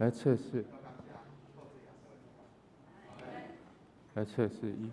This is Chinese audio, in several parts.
来测试，来测试一。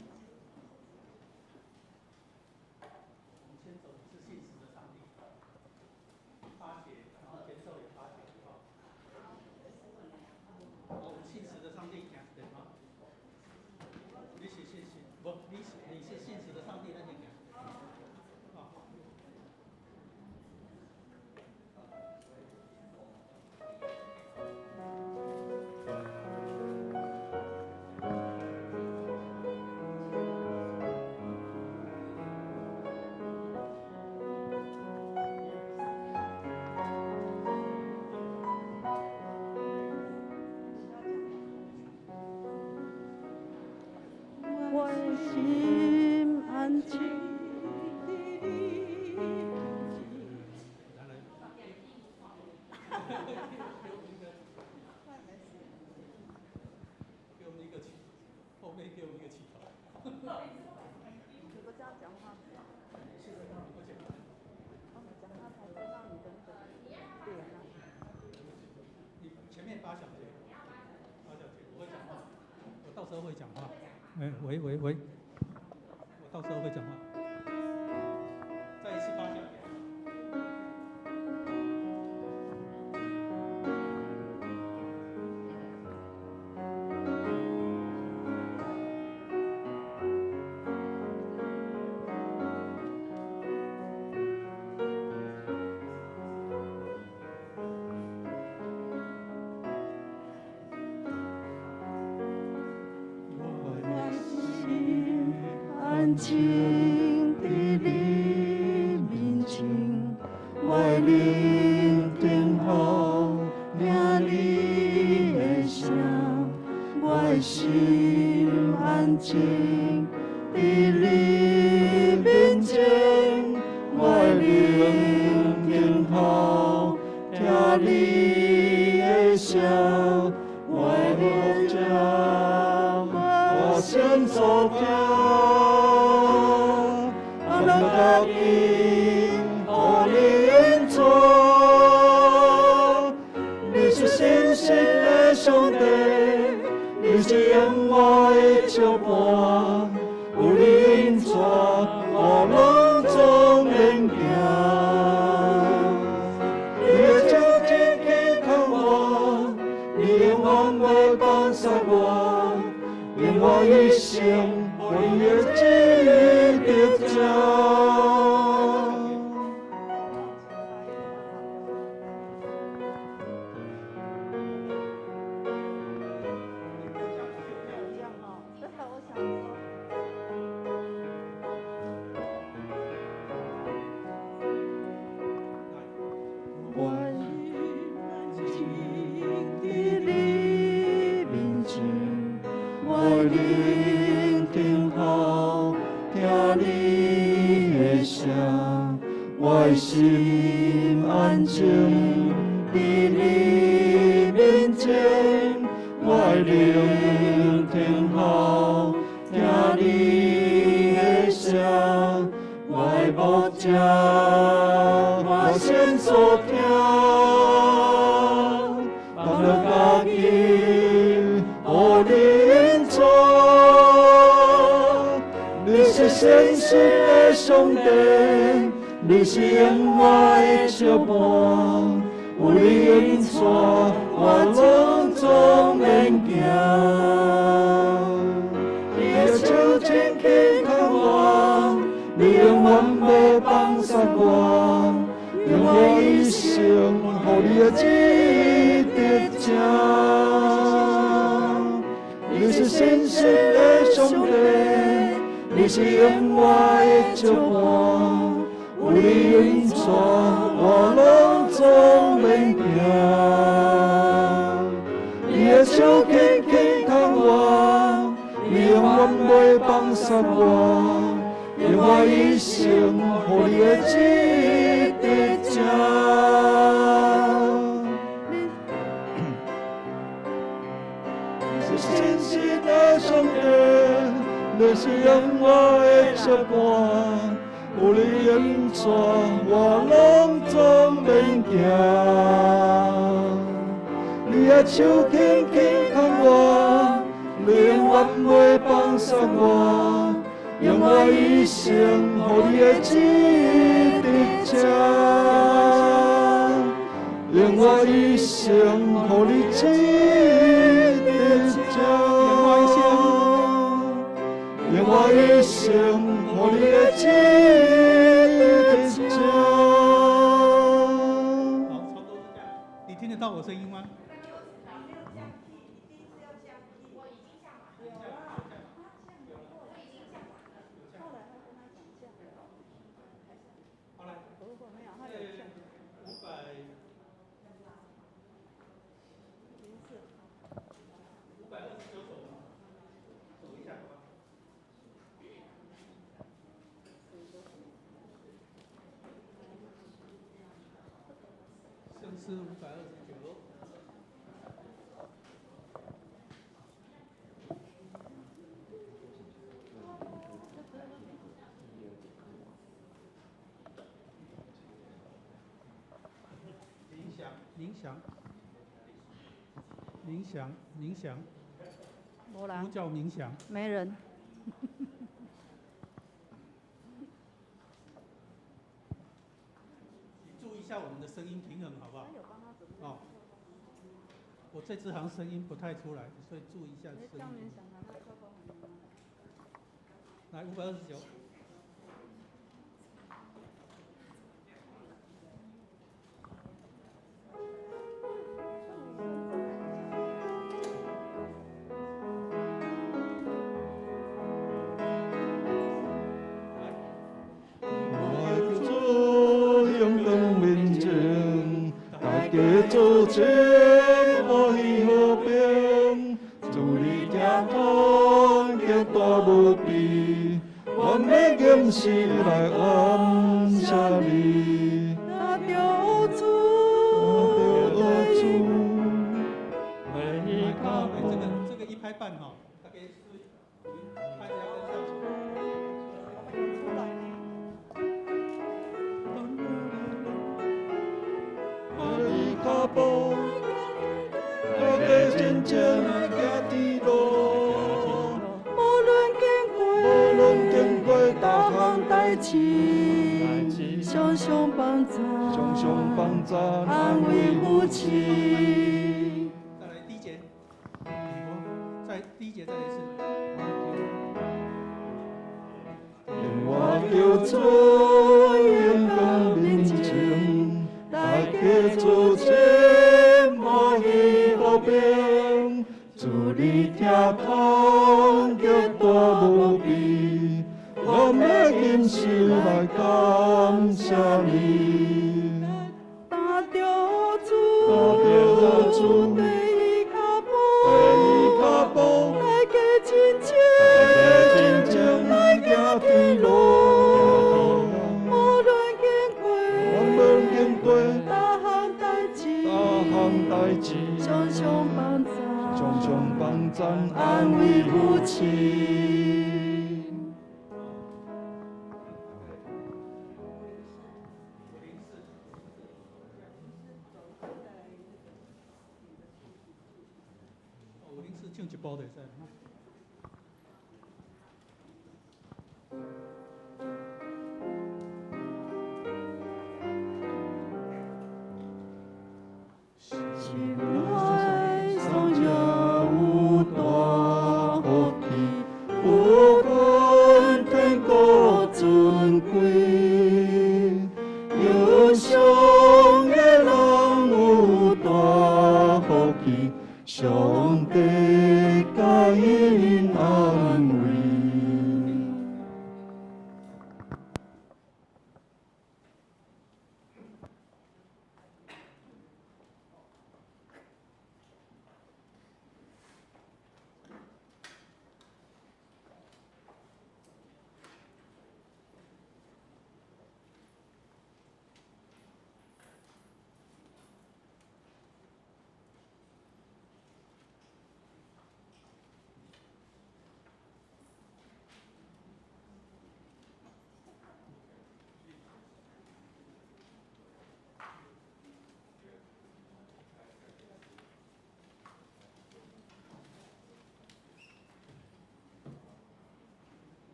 心安静地立给我们一个起，后面给我们一个起头。如果这样讲话，现在让你不讲话，讲话才知道你的那个点啊。你前面8小节，我会讲话，我到时候会讲话。喂，我到时候会讲话。再一次8小节。安静地黎明前，我聆听后听你的声，我心安静地黎明前，我聆听后听你的声，我的家，我先走掉。我因和你恩宠，你是信心的兄弟，你是恩爱的照伴，有你恩宠，我拢总能行。你的手紧紧靠我，你永远袂放下我，愿我一生为你的旨意得着。聆听后听你的声，我心安静伫你面前。我聆听后听你的声，我目睭我先所听，放了家己，互你。你是信实的兄弟，你是恩爱的照伴，有你恩宠，我拢总能行。你的手紧紧靠我，你永远袂放下我，愿我一生互你的旨意得着。你是信实的兄弟，你是恩爱的照伴，有你恩宠，我拢总能行。你的手紧紧靠我，你永远袂放下我，愿我一生互你的旨意得着。你是信实的兄弟，你是恩爱的照伴，有你恩宠，我拢总能行。你的的手轻轻牵我，你永远袂放散我，用我一生，予你的旨直接，用我一生，予你旨直接，用我一生，予你的旨直接。好，差不多是这样。你听得到我声音吗？好了，529首，走一下好吧。圣诗529。冥想，没啦呼，叫冥想。没人。你注意一下我们的声音平衡，好不好？哦，我这支好像声音不太出来，所以注意一下声音。来529。做这欢喜和平，祝你听通叫大无比，我要坚心来感谢你。那救主，这个一拍半哈，大概是拍一下跟上。脚步，大家真正行天路，无论经过大项代志，常常帮助，安慰夫妻。再来第一节，再第一节再来一次。我叫做勇敢面前，大家做这欢喜和平，祝你听通叫大无比，我要坚心来感谢你。大着主，对伊脚步，来个真正来行天路，无论经过大项代志，常常帮助，安慰夫妻。504唱一部就会使。心内常也有大福气，不管天国尊贵，忧伤的人有大福气，上帝甲伊。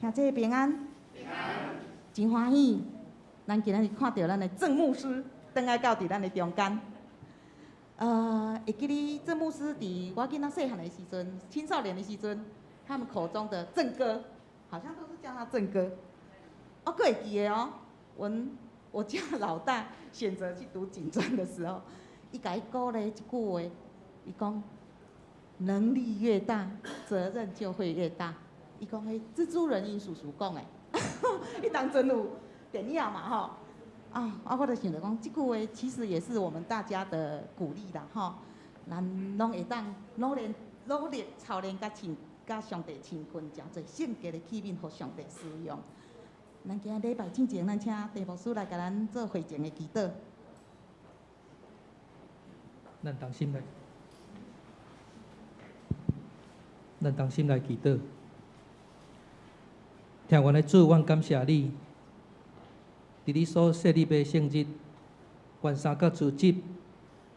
兄弟平安，真欢喜，咱今日看到咱的郑牧师倒来到伫咱的中间。会记得郑牧师伫我囡仔细汉的时阵、青少年的时阵，他们口中的郑哥，好像都是叫他郑哥。我阁会记得哦，我家老大选择去读警专的时候，伊甲伊鼓励一句话，伊讲：能力越大，责任就会越大。伊讲迄蜘蛛人因叔叔讲的，伊当真有电影嘛吼。我就想着讲，这句话其实也是我们大家的鼓励啦吼。咱拢会当努力操练甲上帝亲近，诚侪圣洁的器皿，互上帝使用。咱今仔礼拜之前，咱请地牧师来甲咱做会前的祈祷。咱同心来祈祷。听阮的主，阮感谢你，伫你所设立的圣日，元三甲主日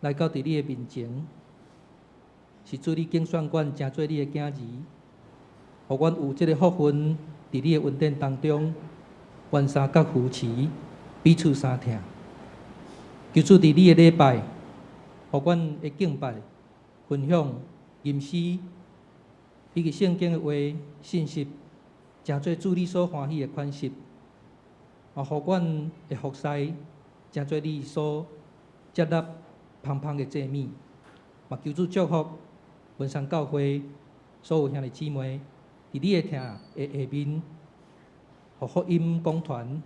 来到伫你的面前，是主你竞选阮成做你的囝儿，互阮有这个福分，伫你的恩典当中，元三甲扶持，彼此相听。求主伫你的礼拜，互阮会敬拜、分享、吟诗，以及圣经的话、信息。诚做主你所欢喜的款式，互阮会服侍，诚做你所接纳芳芳的祭物，嘛求主祝福文山教会所有兄弟姊妹，伫你的听的下面，互福音讲传，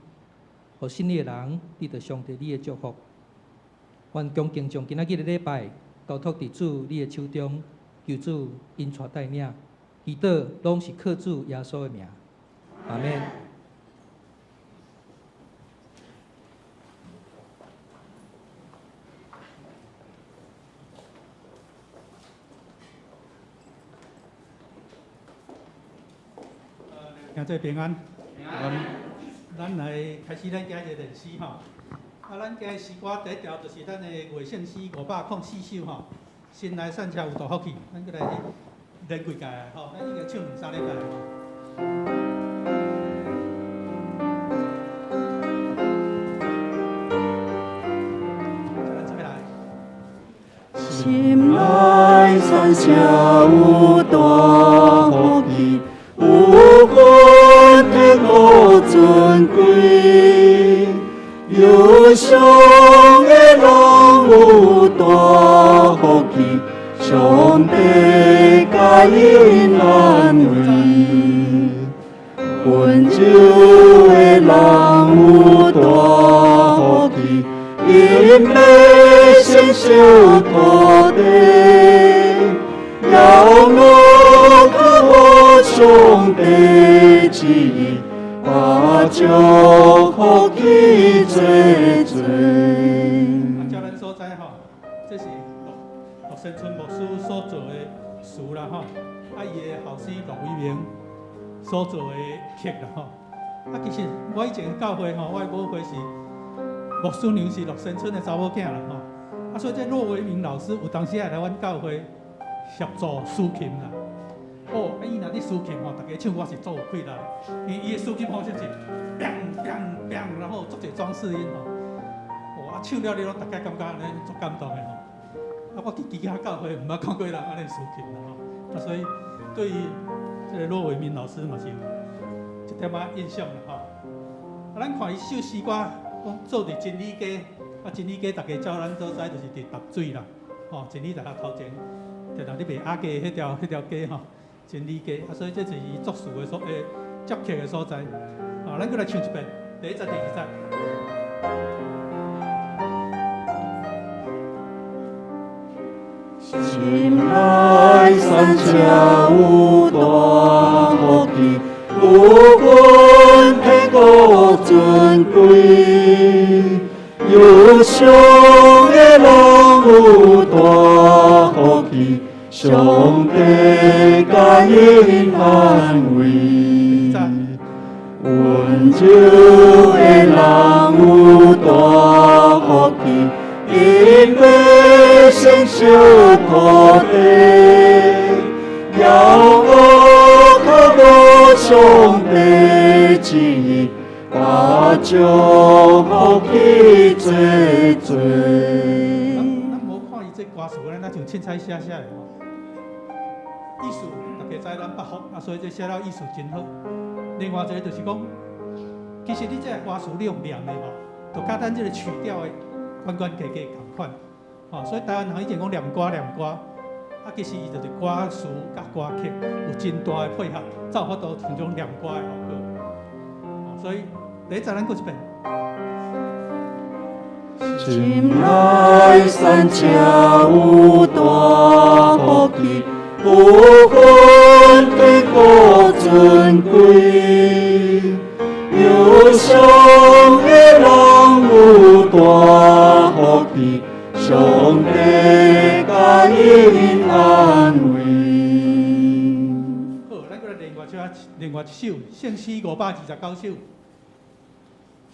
互信的人得到上帝你的祝福。愿恭敬将今仔日的礼拜交托伫主你的手中，求主引带带领，祈祷拢是靠主耶稣的名。阿们。兄弟平安。咱来开始咱今日练诗吼。咱今日诗歌第一条就是咱的魏圣诗504首吼。心内善车有大福气，咱过来练几届吼，咱已经唱2、3礼拜吼。心内善车有大福气，有份天国尊贵，忧伤的人有大福气，上帝甲因安慰，温柔的人有大福气。因被先受土地，要我靠我上帝旨意，把祝福去做做。叫咱所在吼，这是陆生春牧师所做的事啦吼，伊的后生陆伟明所做的曲啦吼。其实我以前教会吼，我的母会是牧师娘是陆生春的查某囝啦吼。所以这骆维明老师有当时也来阮教会协助司琴啦。伊若咧司琴吼，大家唱歌是足有气力，伊的司琴方式是砰砰砰，然后足侪装饰音吼。唱了了，大家感觉安尼足感动的吼。我其他教会毋捌看过人安尼司琴啦吼。所以对于这个骆维明老师嘛是有一点仔印象啦吼。咱看伊首诗歌，讲做伫真理街。真理街大家照咱所知，就是伫淡水啦，真理大学头前，就那咧卖鸭鸡迄条街吼，真理街。所以这是伊作词的接客的所在。咱过来唱一遍，第一节、第二节。心内山下有大福气，有份天国尊贵。忧伤的人有大福气，上帝甲因安慰。温柔的人有大福气，因被承受土地，要我靠无上帝旨意。把祝福去做做。咱无看伊这歌词，咱像凊彩写的吼。意思大家知咱北方，所以这写了意思真好。另外一个就是讲，其实你这个歌词你用念的吼，就甲咱这个曲调的关关家家同款。所以台湾人以前讲念歌，其实伊就是歌词甲歌曲有真大的配合，才有法度像种念歌的效果。所以第一节咱过一遍。心内山下有大福气，有份天国尊贵。忧伤的人有大福气，上帝甲因安慰。好，咱过来另外一首圣诗529首。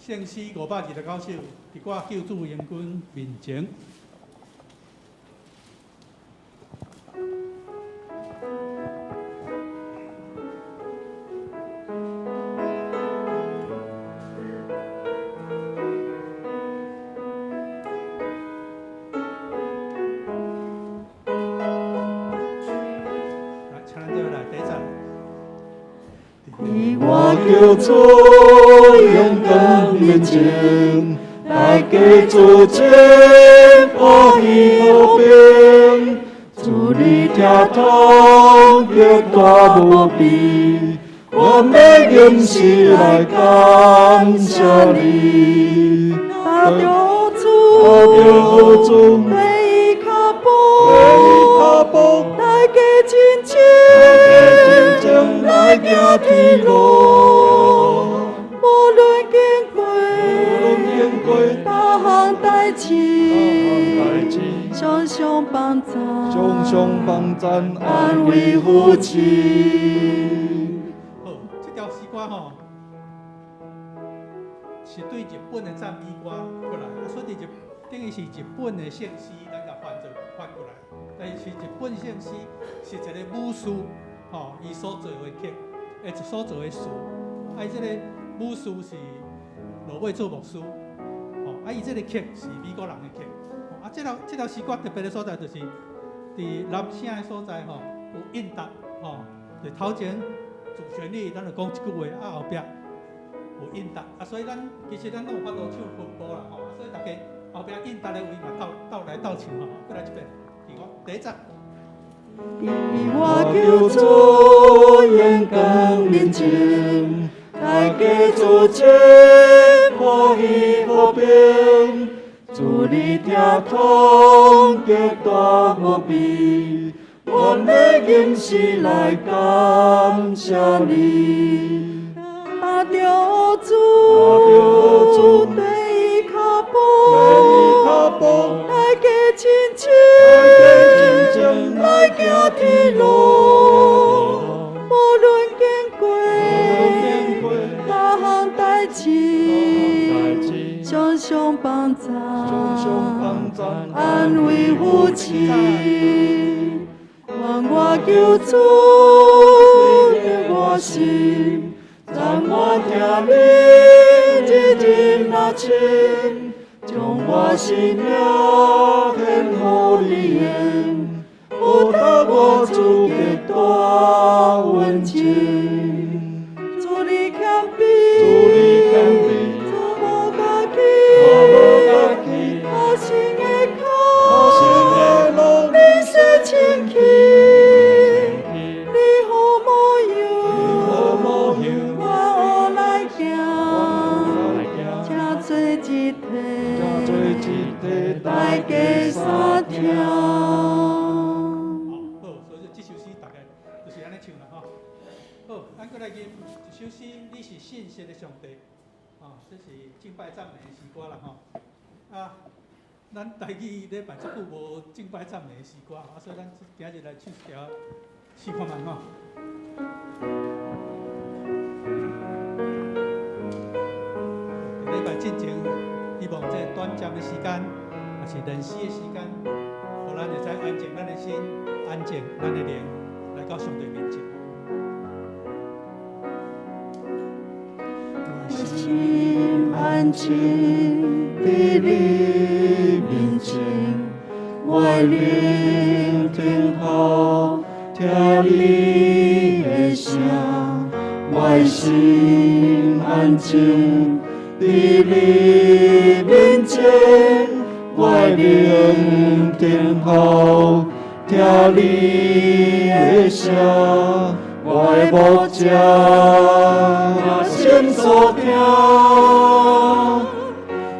圣诗529首，伫我救主援军面前。来，请咱对来第一站。我叫做勇敢面前，大家做阵，欢喜和平。主你听通，越大无比，我们用心来感谢你。大着主，每卡步，大家真情来行天路。无论经过大项代志，双相帮赞，安慰扶持。好，这条诗歌吼，是对日本的赞美歌过来，所以等于是日本的圣诗，咱甲翻过来。但是日本圣诗是一个武士，伊所做的曲，所做的词，这个武士是罗尾做牧师，伊这个曲是美国人的曲，这条诗歌特别的所在就是，伫男声的所在有应答，就头前主旋律，咱就讲一句话，后壁有应答，所以其实咱拢有法度唱分波啦，所以大家后壁应答的位嘛斗来斗唱过来一遍，第一集。我叫做勇敢面前，大家做阵，欢喜和平。主你听通，极大无比，我们用心来感谢你。打着主，对脚步，大家亲情。位父亲，愿我求主领我心，让我听你日日那亲，将我心命献予你用，报答我主的大恩情。主你谦卑，主你谦卑，做无家己，做无家己，我心的口，我心的路，你是清气，你好模样，你好模样，我学来行，请做一体，请做一体，大家相听。好，所以这首诗大概就是安尼唱啦吼。好，咱过来吟一首诗，你是信实的上帝，这是敬拜赞美的诗歌啦吼。咱台语礼拜足久无敬拜赞美的诗歌，所以咱今日来唱一条试看卖吼。礼拜进前，希望这短暂的时间，也是练诗的时间，互咱会使安静咱的心，安静咱的灵，来到上帝面前。心安静伫你面前，我聆听好听你的声，我心安静伫你面前，我聆听好听你的声。我的牧者，我心所听，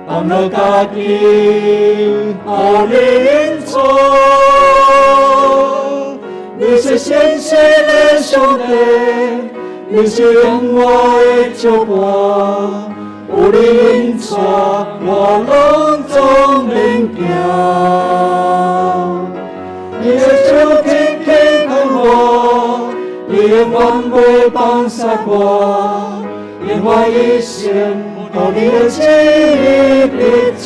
放了家己，互你引带。你是信实的上帝，你是永远的照伴，有你引带，我拢总能行。你的手轻轻看我。你永远袂放下我，愿我一生互你的旨意必照。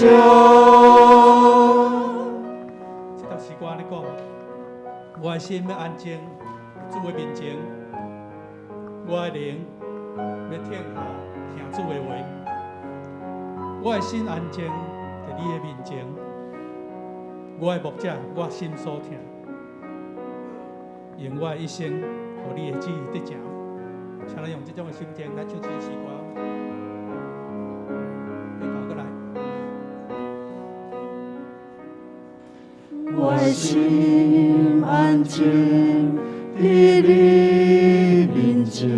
这条诗歌安尼讲，我的心要安静，主的面前；我的灵要听候听主的话。我的心安静在你的面前，我的牧者，我心所听，用我的一生。互你的旨意得成，请咱用这种的心情来唱这首诗歌。你看过来。我的心安静伫你面前，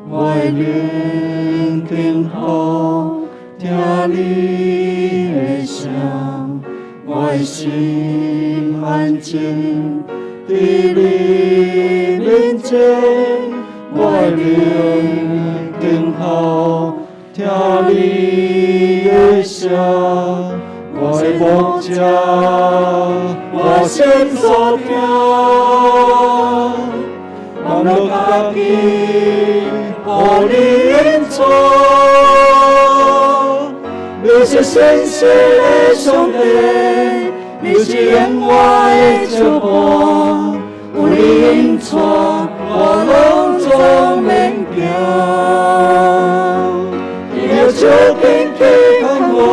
我聆听好听你的声，我的心安静伫你面前，我聆听好听你的声。我的牧者，我心所听，放了家己，互你引带。你是信实的上帝，你是永远的照伴，有你引带，我拢总能行。你的手轻轻看我。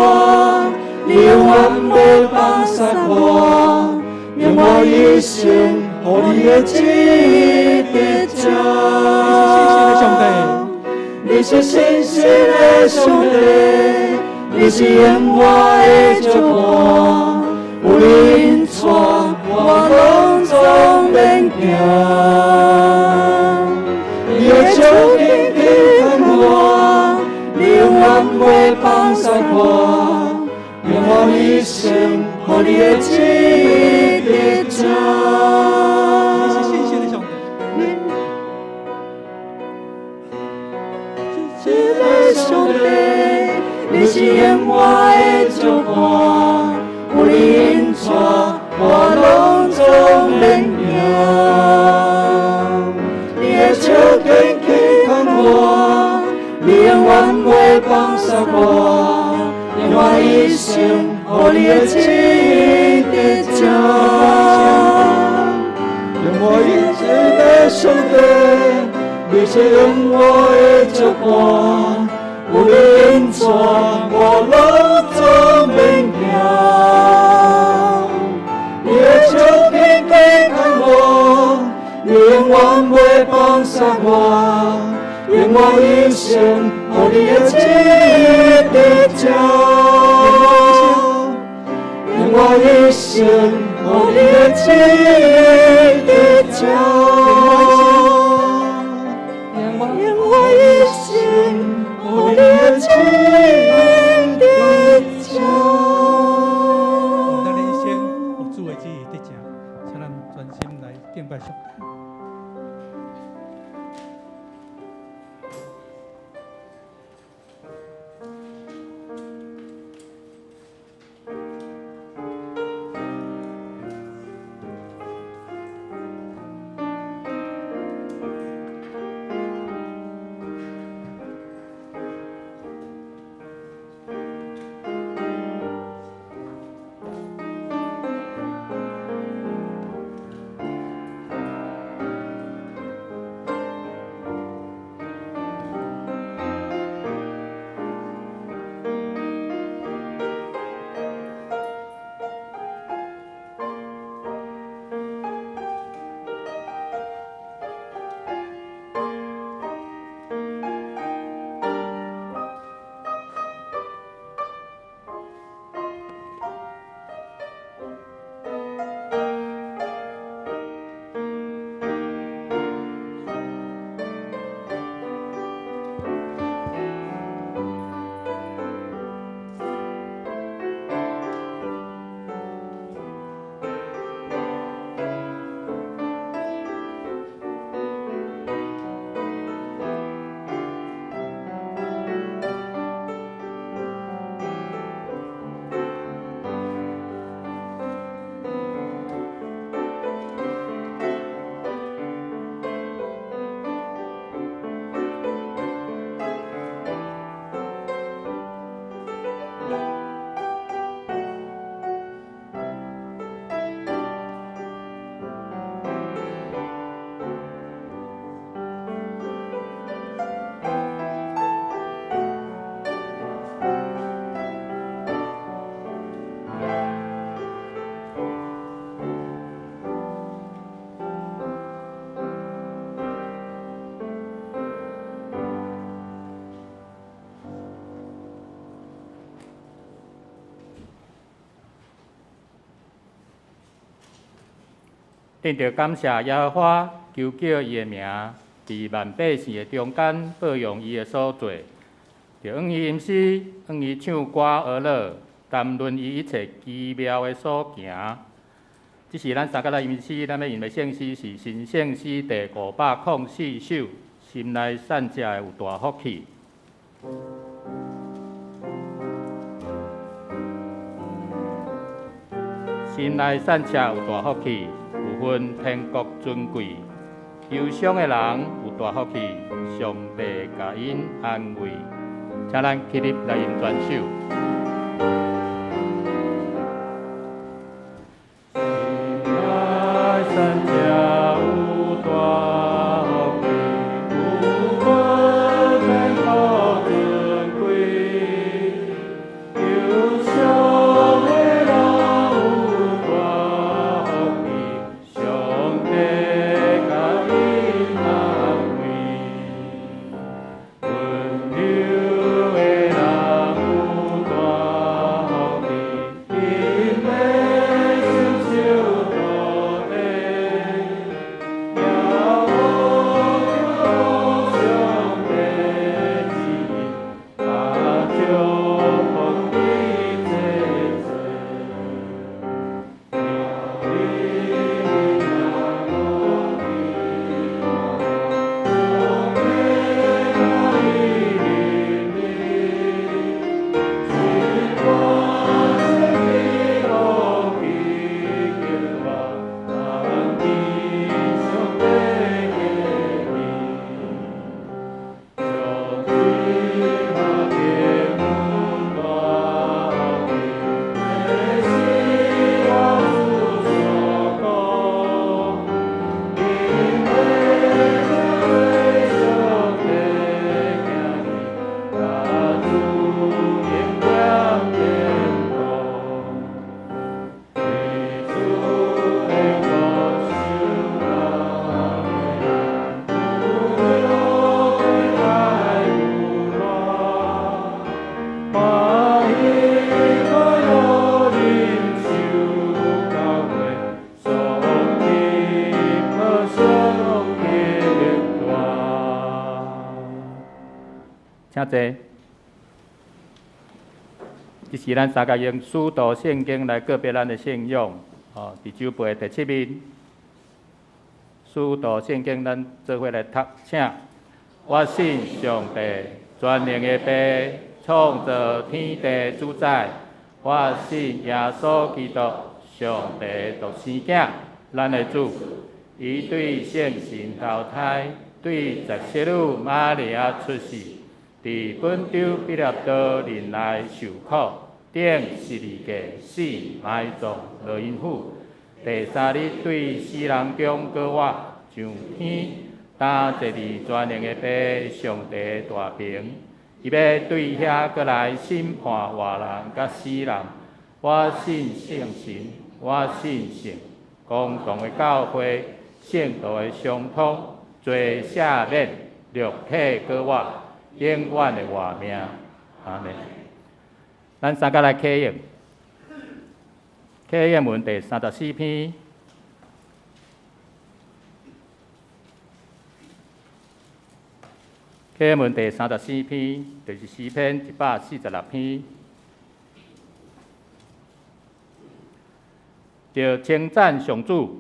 你永远袂放下我，愿我一生互你的旨意得成。你是信实的上帝，你是永远的照伴，有你引带，我拢总能行。你的手轻轻看我，你永远袂放下我。愿我一生互你的旨意得成。你是信实的上帝，信实的上帝，你是永远的照伴，有你引带，我拢总能行。你的手轻轻看我，你永远袂放下我。愿我一生互你的旨意得是恩我的祝福，有你引带，我路总免惊。你的手紧紧看我，你永远袂放下我，愿我一生互你的旨意得照。愿我一生互你的旨意得照，愿我一生互你的旨意得照。咱的一生有主的旨意得成，请咱专心来敬拜上帝。定着感谢耶和华，求叫伊的名伫万百姓的中间保养伊的所做，着愿伊吟诗，愿伊唱歌而乐，谈论伊一切奇妙的所行。这是咱三甲来吟诗，咱要吟的圣诗是新圣诗第504首，心内善者有大福气。心内善者有大福气。有份天国尊贵，忧伤的人有大福气，上帝甲因安慰。请咱起立来吟全首。心内善者有大福气，有份天国尊贵，忧伤的请坐。这是咱三甲用使徒圣经来告别咱的信仰。伫酒杯第7面，使徒圣经咱做伙来读，请。我信上帝，全能的爸，创造天地主宰。我信耶稣基督，上帝独生子，咱的主。伊对圣神投胎，对十七女玛利亚出世，伫本州彼拉多人来受苦，顶12个死埋葬落阴府。第3日对死人中搁活上天，担坐伫全能的爸上帝大屏。伊要对遐搁来审判活人甲死人。我信圣神，我信圣公共的教会。圣道的相通，罪赦免，肉体搁活，永远的活命。阿门。咱三甲来启应，启应文第34篇。启应文第34篇，就是诗篇146篇。着称赞上主。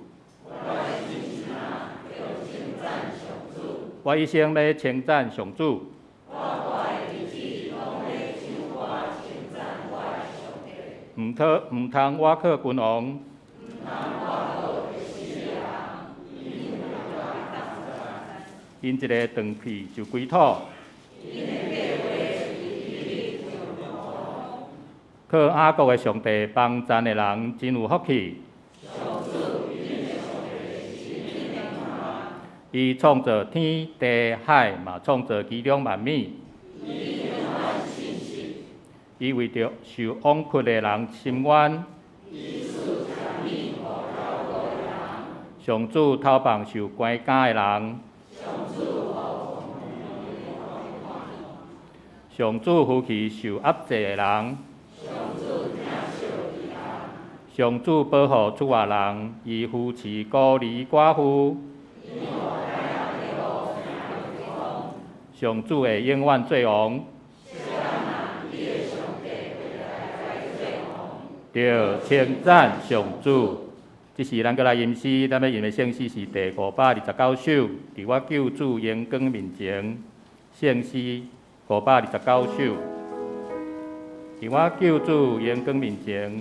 我一生咧称赞上主。毋通我靠君王。因一个断屁就归土。靠雅各的上帝帮赞的人真有福气。伊创造天地海，嘛创造其中万物。伊为着受枉屈的人伸冤。上主透放受关监的人。上主扶持受压制的人。上主保护出外人，伊扶持孤儿寡妇。上主会永远做王。着称赞上主。这是咱搁来吟诗，咱要吟的圣诗是第529首，伫我救主荣光面前。圣诗529首，伫我救主荣光面前，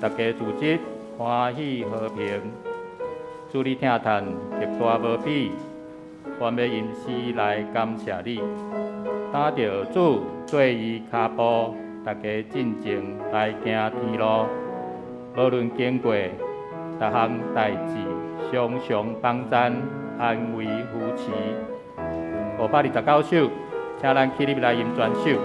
大家自责欢喜和平。主你听叹极大无比。我要吟诗来感谢你，担着主对伊脚步，大家进前来行天路。无论经过逐项代志，常常帮赞安慰扶持。529首，请咱起立来吟全首。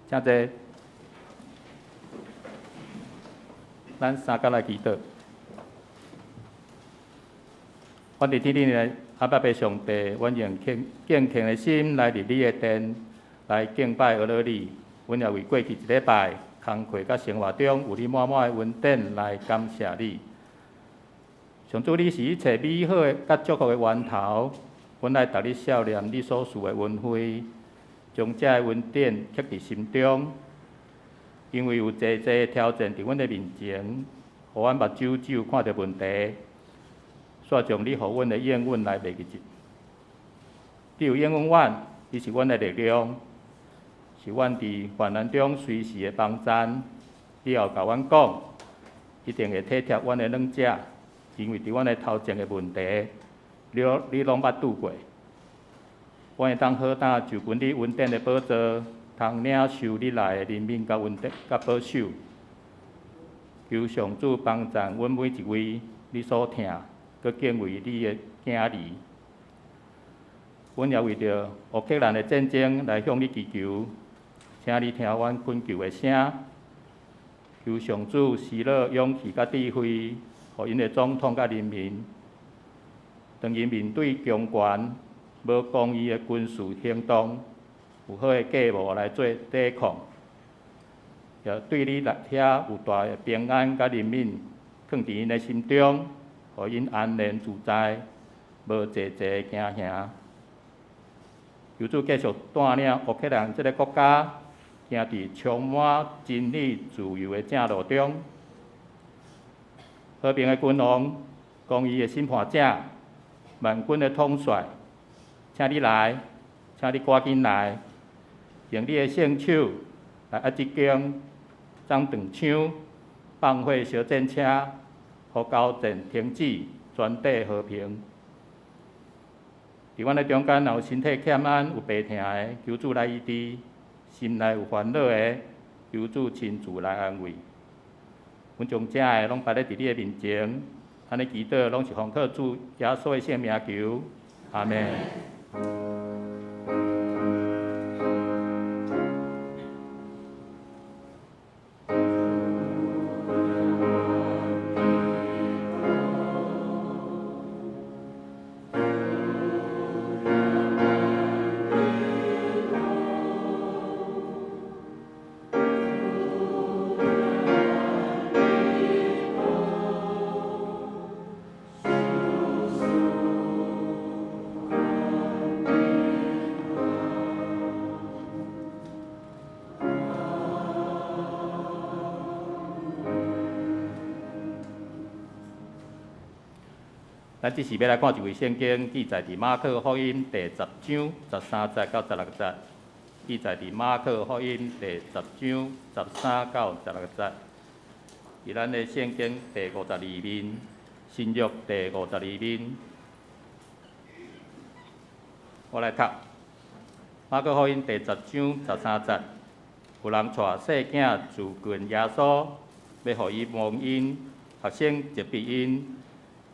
请坐。咱三甲来祈祷。阮伫天顶的阿爸爸上帝，阮用敬虔的心来入你的殿，来敬拜俄罗你。阮也为过去一礼拜工课甲生活中有你满满的恩典来感谢你。上主，你是一切美好的甲祝福的源头，阮来逐日笑念你所赐的恩惠，将这恩典刻伫心中。因为有济济挑战伫阮的面前，互阮目睭只有看到问题，煞将你互阮的应允来袂记住。你有应允阮，你是阮的力量，是阮伫患难中随时的帮衬。你也甲阮讲，一定会体贴阮的软者，因为伫阮的头前的问题，你拢捌拄过。阮会当好胆就近你恩典的宝座。通领受你来的人民甲恩典甲保守，求上主帮助阮每一位你所听，佮敬畏你的囝儿。阮也为着乌克兰的战争来向你祈求，请你听阮恳求的声，求上主施乐勇气甲智慧，互因的总统甲人民，当因面对强权、无公义的军事行动。有好的计谋来做抵抗，也对你来遐有大的平安甲人民放伫因的心中，互因安然自在，无济济惊吓。求主继续带领乌克兰这个国家行伫充满真理、自由的正路中。和平的君王、公义的审判者、万军的统帅，请你来，请你赶紧来。用你的圣手来压制弓、张长枪、放火烧战车，互交战停止，全体和平。伫阮的中间，若有身体欠安、有病痛的，求主来医治；心内有烦恼的，求主亲自来安慰。阮将这个拢摆咧伫你的面前，安尼祈祷拢是奉靠主耶稣的圣名求，阿门。咱即时要来看一位圣经，记载伫马可福音第10章13节到16节。记载伫马可福音第10章13到16节。伫咱的圣经第52面，新约第52面。我来读马可福音第10章13节。有人带细囝自近耶稣，要互伊蒙恩，学生接避因。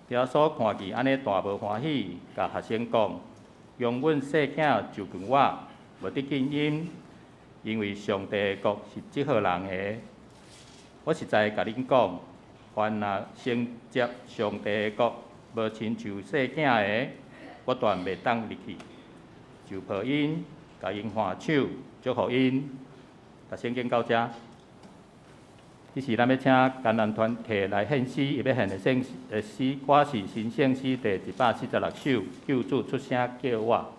耶稣看见安尼大无欢喜，甲学生讲：用阮细囝就近我，无得禁因，因为上帝的国是即号人的。我实在甲恁讲，凡若承接上帝的国，无亲像细囝的，我断袂当入去。就抱因，甲因换手，祝福因。甲圣经到遮。即是咱要请感恩团体来献诗，伊要献的诗歌是新圣诗第146首，救主出声叫我。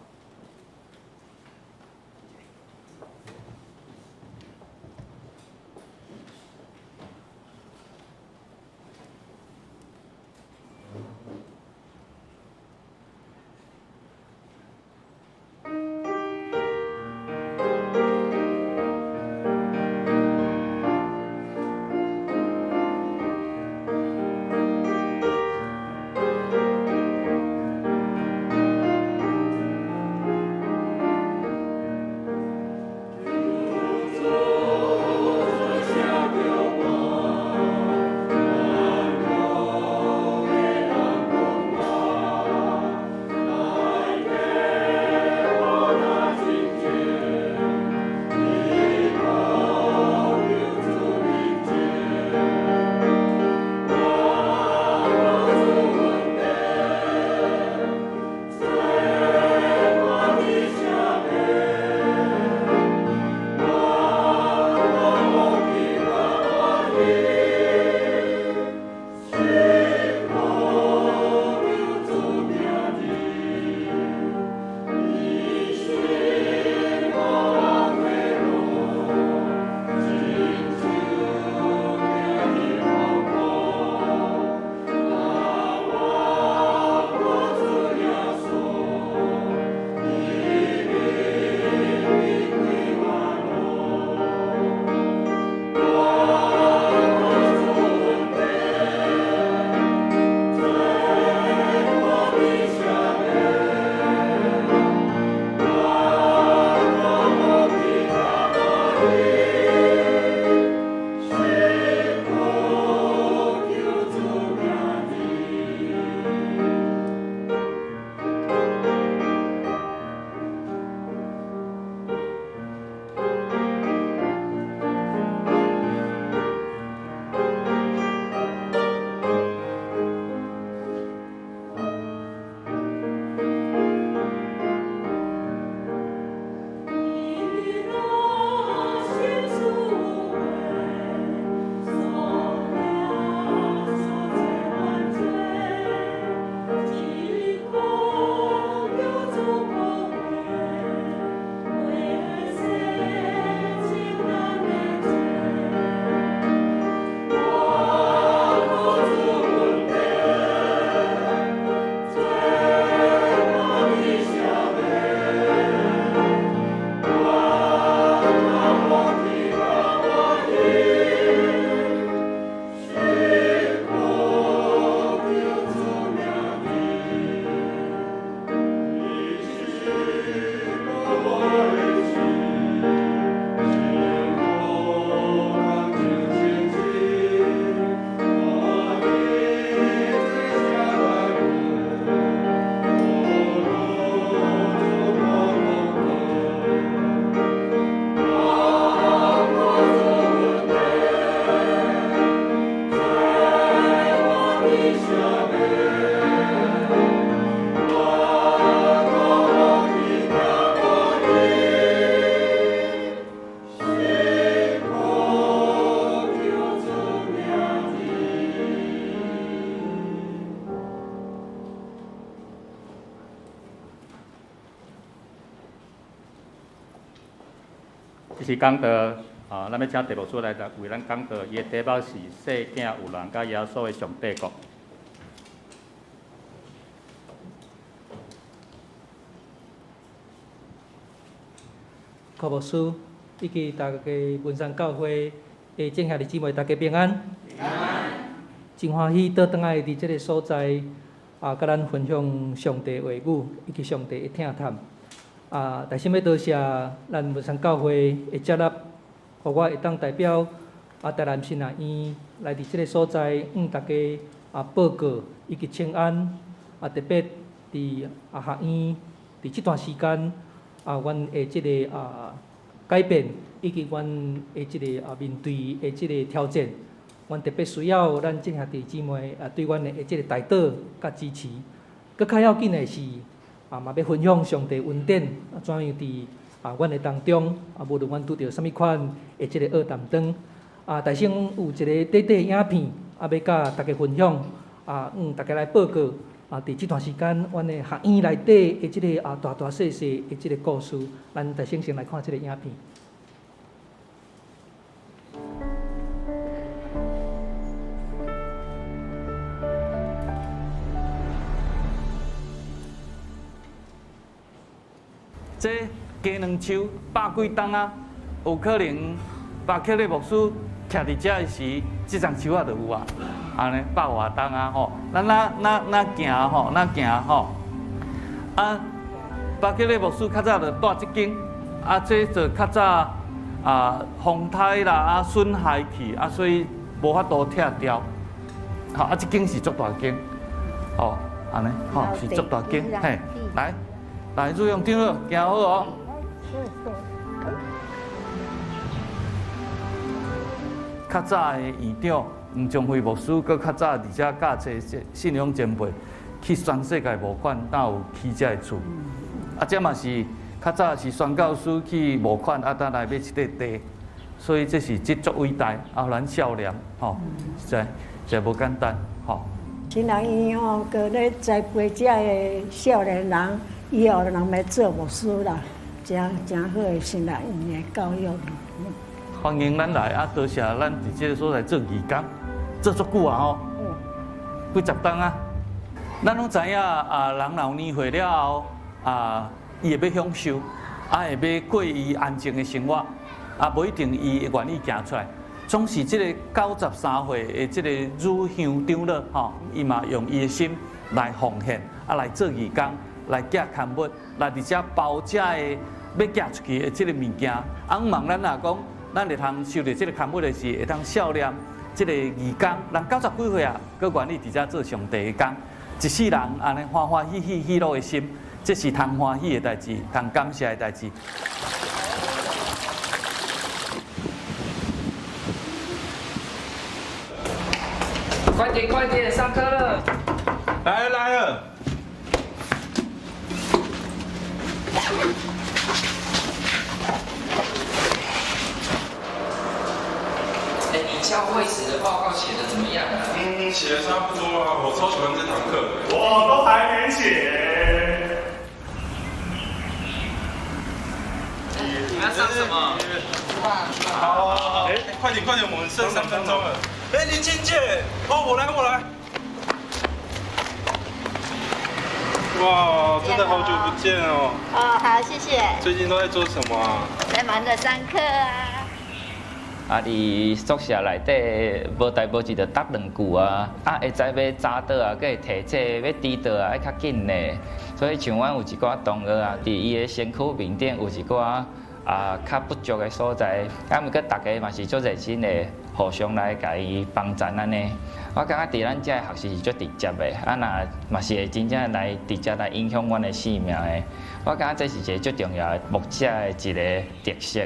这是讲到咱要请题目出来为咱讲到伊的题目是“世境有人甲耶稣的上帝国”。靠牧师以及大家文山教会的正兄弟姊妹，大家平安。平安。真欢喜倒转来伫这个所在，甲咱分享上帝话语以及上帝的听谈。但是要多谢咱文山教会的接纳，互我会当代表台南新学院来伫这个所在，大家报告以及请安，特别伫学院伫这段时间。阮的即个改变，以及阮的即个面对的即个挑战，阮特别需要咱正兄弟姊妹对阮的即个带导甲支持。佮较要紧的是，嘛要分享上帝恩典，怎样伫阮的当中，无论阮拄着啥物款的即个恶担当，但是阮有一个短短影片，要甲大家分享，大家来报告。伫即段时间，阮的学院内底的即个大大细细的即个故事，咱大先来看即个影片。这加两树100几吨啊，有可能巴克利牧师徛伫遮的时，即丛树仔就有啊。安尼100外吨啊吼，咱那行吼，巴克利牧师较早就带即间，这就较早风台啦损害去，所以无法度拆掉。好，即间是足大间，哦，安尼吼是足大间，嘿，来，入用长了，行好哦。较早的院长。吴宗辉牧师，佮较早，而且教册信仰前辈去全世界募款，哪有起遮个厝？这嘛是较早是宣教师去募款，当来买一块地，所以这是足伟大，互咱孝念，吼，实无简单，吼。新学院吼，佮咧栽培遮个少年人，以后人要做牧师啦，真好个新学院的教育。欢迎咱来，多谢咱伫即个所在做义工。做足久啊吼，几十吨啊！咱拢知影人老年岁了后，伊会要享受，会要过伊安静的生活，无一定伊会愿意行出来。总是即个93岁的即个女乡长老吼，伊嘛用伊的心来奉献，来做义工，来寄刊物，来伫遮包遮的要寄出去的即个物件。望咱若讲咱会通受到这个刊物的是会通孝念这个义工，人90几岁啊，佮愿意伫遮做上帝的工，一世人安尼欢欢喜喜喜乐的心，这是通欢喜的代志，通感谢的代志。快点快点，上课了！来了。哎，你教会时的报告写的怎么样啊？写的差不多啊，我超喜欢这堂课的。我都还没写。你们要上什么？好啊！哎，快点，我们剩3分钟了。哎，林青姐，我来。哇，真的好久不见哦。哦，好，谢谢。最近都在做什么啊？在忙着上课啊。伫宿舍内底无代无志就答2句啊，会知要早倒啊，佮会提醒要迟倒啊，爱较紧呢。所以像阮有一寡同学啊，伫伊的身躯面顶有一寡较不足的所在，毋过大家嘛是足热心的，互相来甲伊帮衬安尼。我感觉伫咱遮的学习是足直接的，若嘛是会真正来直接来影响阮的生命的。我感觉这是一个最重要的牧者的一个特色。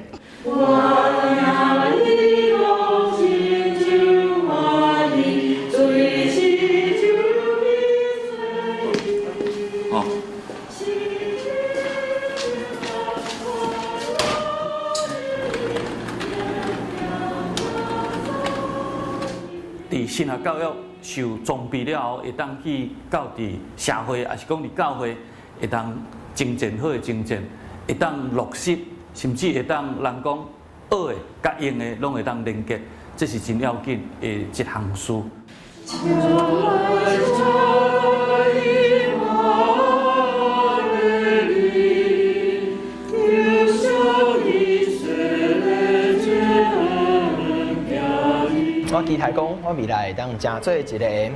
伫神学教育受装备了后，会当去到伫社会，也是讲伫教会，会当精进好的精进，会当落实，甚至会当人讲学的、甲用的，拢会当连接，这是真要紧的一项事。我期待讲，我未来会当成做一个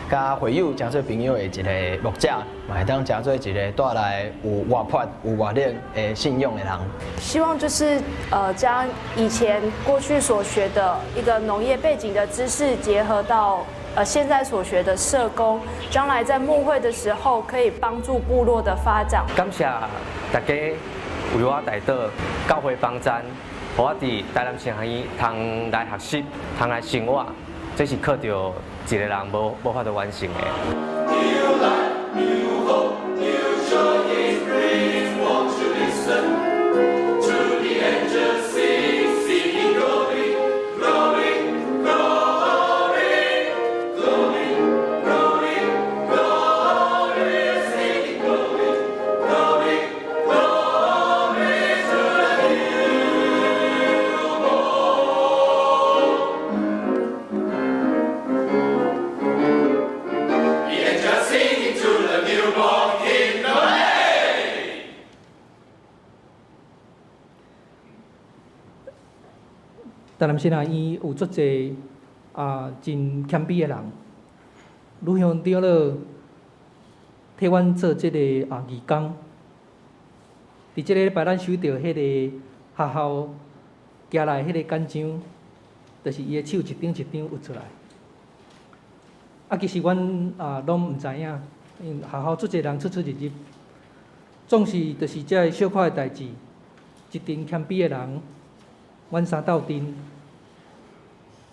甲会友、成做朋友的一个牧者，嘛会当成做一个带来有活泼、有活力的信仰的人。希望就是将以前过去所学的一个农业背景的知识，结合到现在所学的社工，将来在牧会的时候可以帮助部落的发展。感谢大家为我带到教会帮赞。互我伫台南城医通来学习，通来生活，这是靠着一个人无法度完成的。台南新医有足侪真谦卑的人，女乡长老替阮做即个义工，伫即个礼拜咱收到迄个学校寄来迄个简章，就是伊的手一张一张画出来。其实阮拢毋知影，因为学校足侪人出入入，总是就是遮小可的代志，一群谦卑的人，阮三斗阵。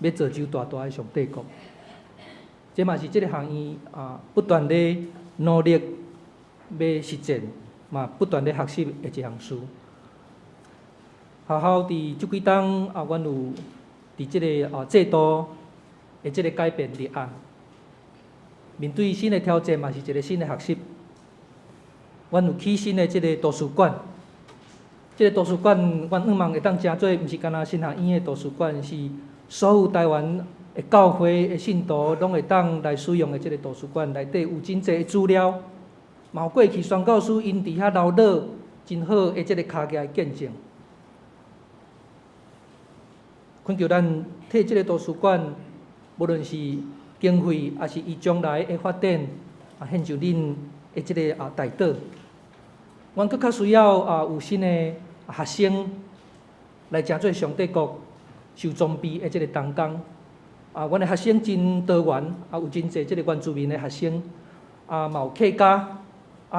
要造就大大的上帝国，这嘛是这个行业不断咧努力要实践，嘛不断咧学习的一项事。学校伫即几冬阮有伫即个制度的即个改变立案，面对新的挑战，嘛是一个新的学习。阮有起新的即个图书馆，即个图书馆，阮希望会当成做，毋是干那新学院的图书馆，是。所有台湾的教会的信徒拢会当来使用的这个图书馆内底有真侪资料，嘛有过去宣教师因伫遐留落真好的这个脚架见证。恳求咱替这个图书馆，无论是经费，还是伊将来的发展，献上恁的这个代祷。阮更较需要有新的学生。来诚做上帝国受装备的即个同工。阮的学生真多元，有真侪即个原住民的学生，嘛有客家，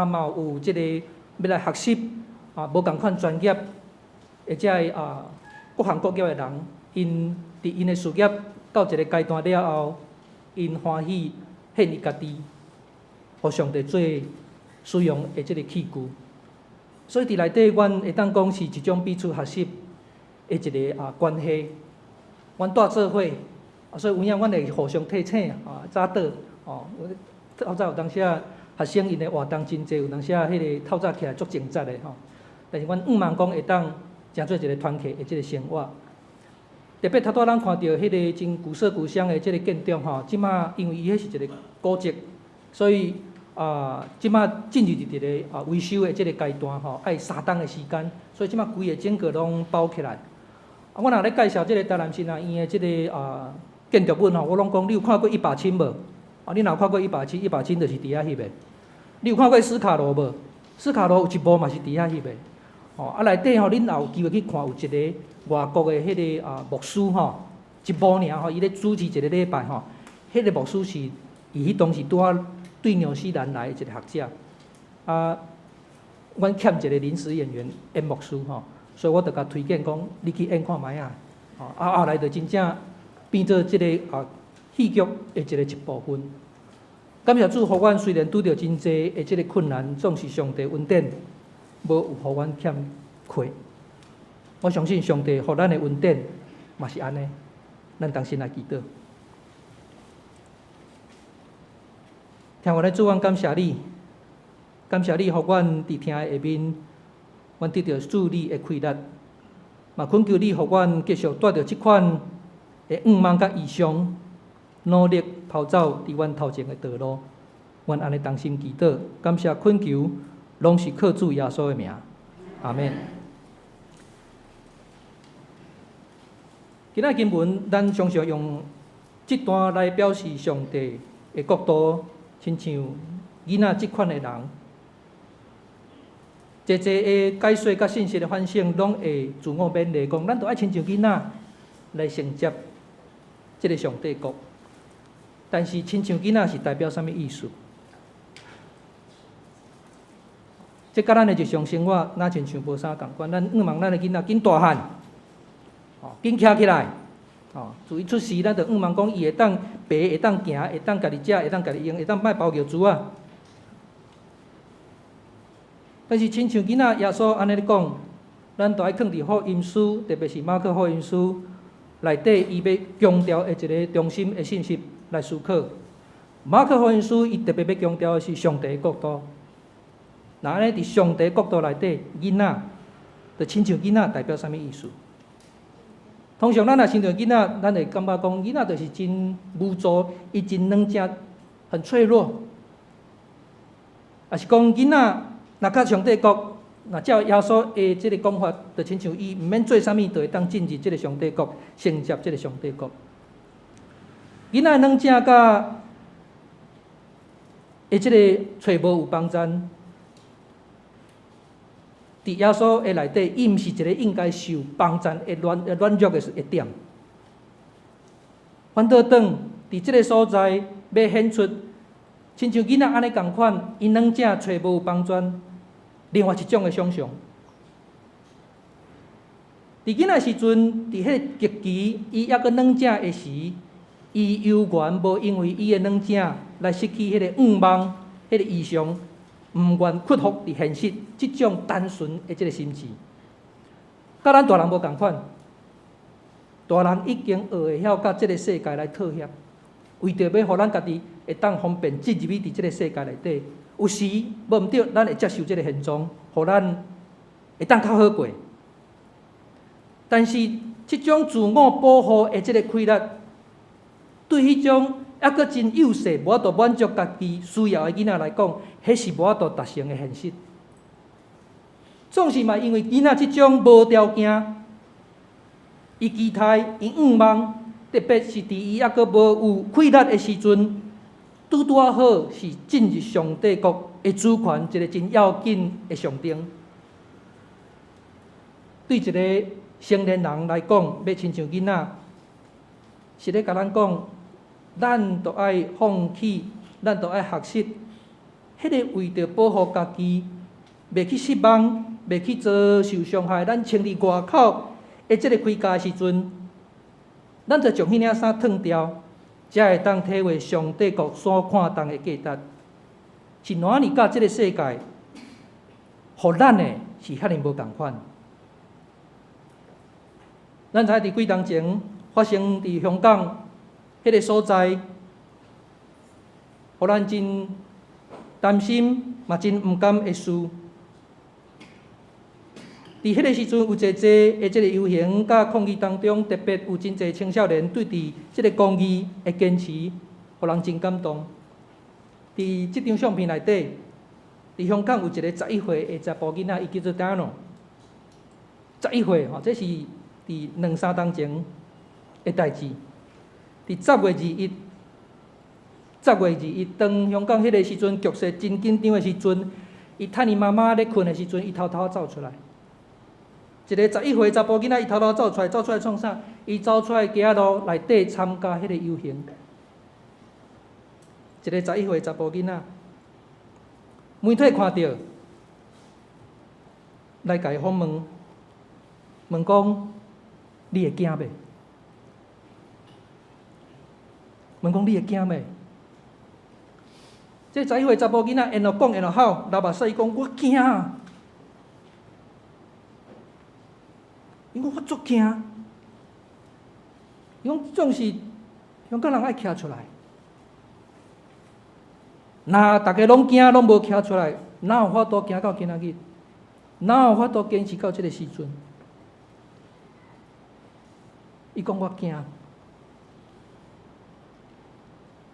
嘛有即个要来学习无共款专业，或者各行各业的人，因伫因的事业到一个阶段了后，因欢喜献伊家己，互上帝做使用的即个器具。所以伫内底，阮会当讲是一种彼此学习的一个关系。阮住做伙，所以有影阮会互相提醒早倒透早有当时学生因的活动真济，有当时迄个透早起来足精彩的吼。但是阮毋茫讲会当诚做一个团契的即个生活。特别头拄咱看到迄个真古色古香的即个建筑吼，即马因为伊迄是一个古迹，所以即马进入一个维修的即个阶段吼，爱3冬的时间，所以即马规个整个拢包起来。我若咧介绍即个台南新南院的即个建筑物吼，我拢讲你有看过一把青无？你若有看过一把青，一把青就是伫遐翕的。你有看过斯卡罗无？斯卡罗有一部嘛是伫遐翕的。内底吼，恁也有机会去看，有一个外国的迄个牧师吼，一部尔吼，伊咧主持一个礼拜吼，迄个牧师是伊迄当时对纽西兰来的一个学者。阮欠一个临时演员演牧师吼，所以我就甲推荐讲，你去演看卖啊。后来就真正变做即个戏剧的一部分。感谢主，互阮虽然拄着真济的即个困难，总是上帝恩典。无有互阮欠亏，我相信上帝互咱的恩典嘛是安尼，咱当心来祈祷。听我来主，阮感谢你，感谢你，互阮伫听的下面，阮得到主你的开力，嘛恳求你，互阮继续带着即款的愿望甲意向，努力跑走伫阮头前的道路。阮安尼当心祈祷，感谢恳求。拢是靠主耶稣的名，阿免。今仔经文，咱常常用这段来表示上帝的国度，亲像囡仔这款的人，侪的解说甲信息的反省，拢会自我勉励讲，咱都爱亲像囡仔来承接这个上帝国。但是亲像囡仔是代表什么意思？这甲咱的日常生活，哪亲像无啥共款？咱盼望咱的囡仔紧大汉，紧徛起来，自伊出世，咱就盼望讲伊会当爬，会当行，会当家己食，会当家己用，会当卖包尿珠啊。但是亲像囡仔耶稣安尼咧讲，咱都爱放伫福音书，特别是马可福音书内底，伊要强调的一个中心的信息来思考。马可福音书伊特别要强调的是上帝的国度。那安尼伫上帝国度内底，囡仔就亲像囡仔代表啥物意思？通常咱若亲像囡仔，咱会感觉讲囡仔就是真无助，伊真软弱，很脆弱。也是讲囡仔若甲上帝国，若照耶稣的即个讲法，就亲像伊毋免做啥物，就会当进入即个上帝国，承接即个上帝国。囡仔软弱甲即个揣无有帮助。伫耶稣的内底，伊毋是一个应该受帮助的软弱的点。反倒转伫即个所在，要显出亲像囡仔安尼共款，因软弱找无有帮助，另外一种的想象。伫囡仔时阵，伫迄个极期，伊抑阁软弱的时，伊犹原无因为伊的软弱来失去迄个愿望、迄个意向。毋愿屈服伫现实，即种单纯的即个心智，甲咱大人无共款。大人已经学会晓甲即个世界来妥协，为着要互咱家己会当方便进入去伫即个世界内底，有时无毋对，咱会接受即个现状，互咱会当较好过。但是即种自我保护的即个规律，对迄种抑阁真幼细、无法度满足家己需要的囡仔来讲，迄是无法度达成的现实。总是嘛，因为囡仔即种无条件，伊期待、伊愿望，特别是伫伊抑阁无有气力的时阵，拄拄好是进入上帝国的主权，一个真要紧的象征。对一个成年人来讲，要亲像囡仔，是咧甲咱讲，咱都爱放弃，咱都爱学习，迄个为着保护家己，袂去失望，袂去遭受伤害，咱穿伫外口的即个盔甲的时阵，咱就将迄领衫脱掉，才会当体会上帝国所看重的价值。是哪里甲即个世界，互咱的是遐尼无共款。咱知伫几当前发生伫香港迄个所在，互咱真担心，嘛真毋甘的事。伫迄个时阵，有侪的即个游行甲抗议当中，特别有真侪青少年对伫即个公义的坚持，互人真感动。伫即张相片内底，伫香港有一个11岁的查甫囡仔，伊叫做 Daniel。11岁吼，这是伫2-3当前的代志。伫10月21，当香港迄个时阵局势真紧张的时阵，伊趁伊妈妈咧困的时阵，伊偷偷走出来。一个11岁查甫囡仔，伊偷偷走出来创啥？伊走出来街仔路内底参加迄个游行。一个11岁查甫囡仔，媒体看到，来甲伊访问，问讲你会惊袂？问讲你会惊袂？这11岁查甫囡仔，因落讲因落吼，老目屎伊讲我惊。伊讲我足惊，伊讲总是香港人爱徛出来，若大家拢惊，拢无徛出来，哪有法度行到今仔日？哪有法度坚持到即个时阵？伊讲我惊。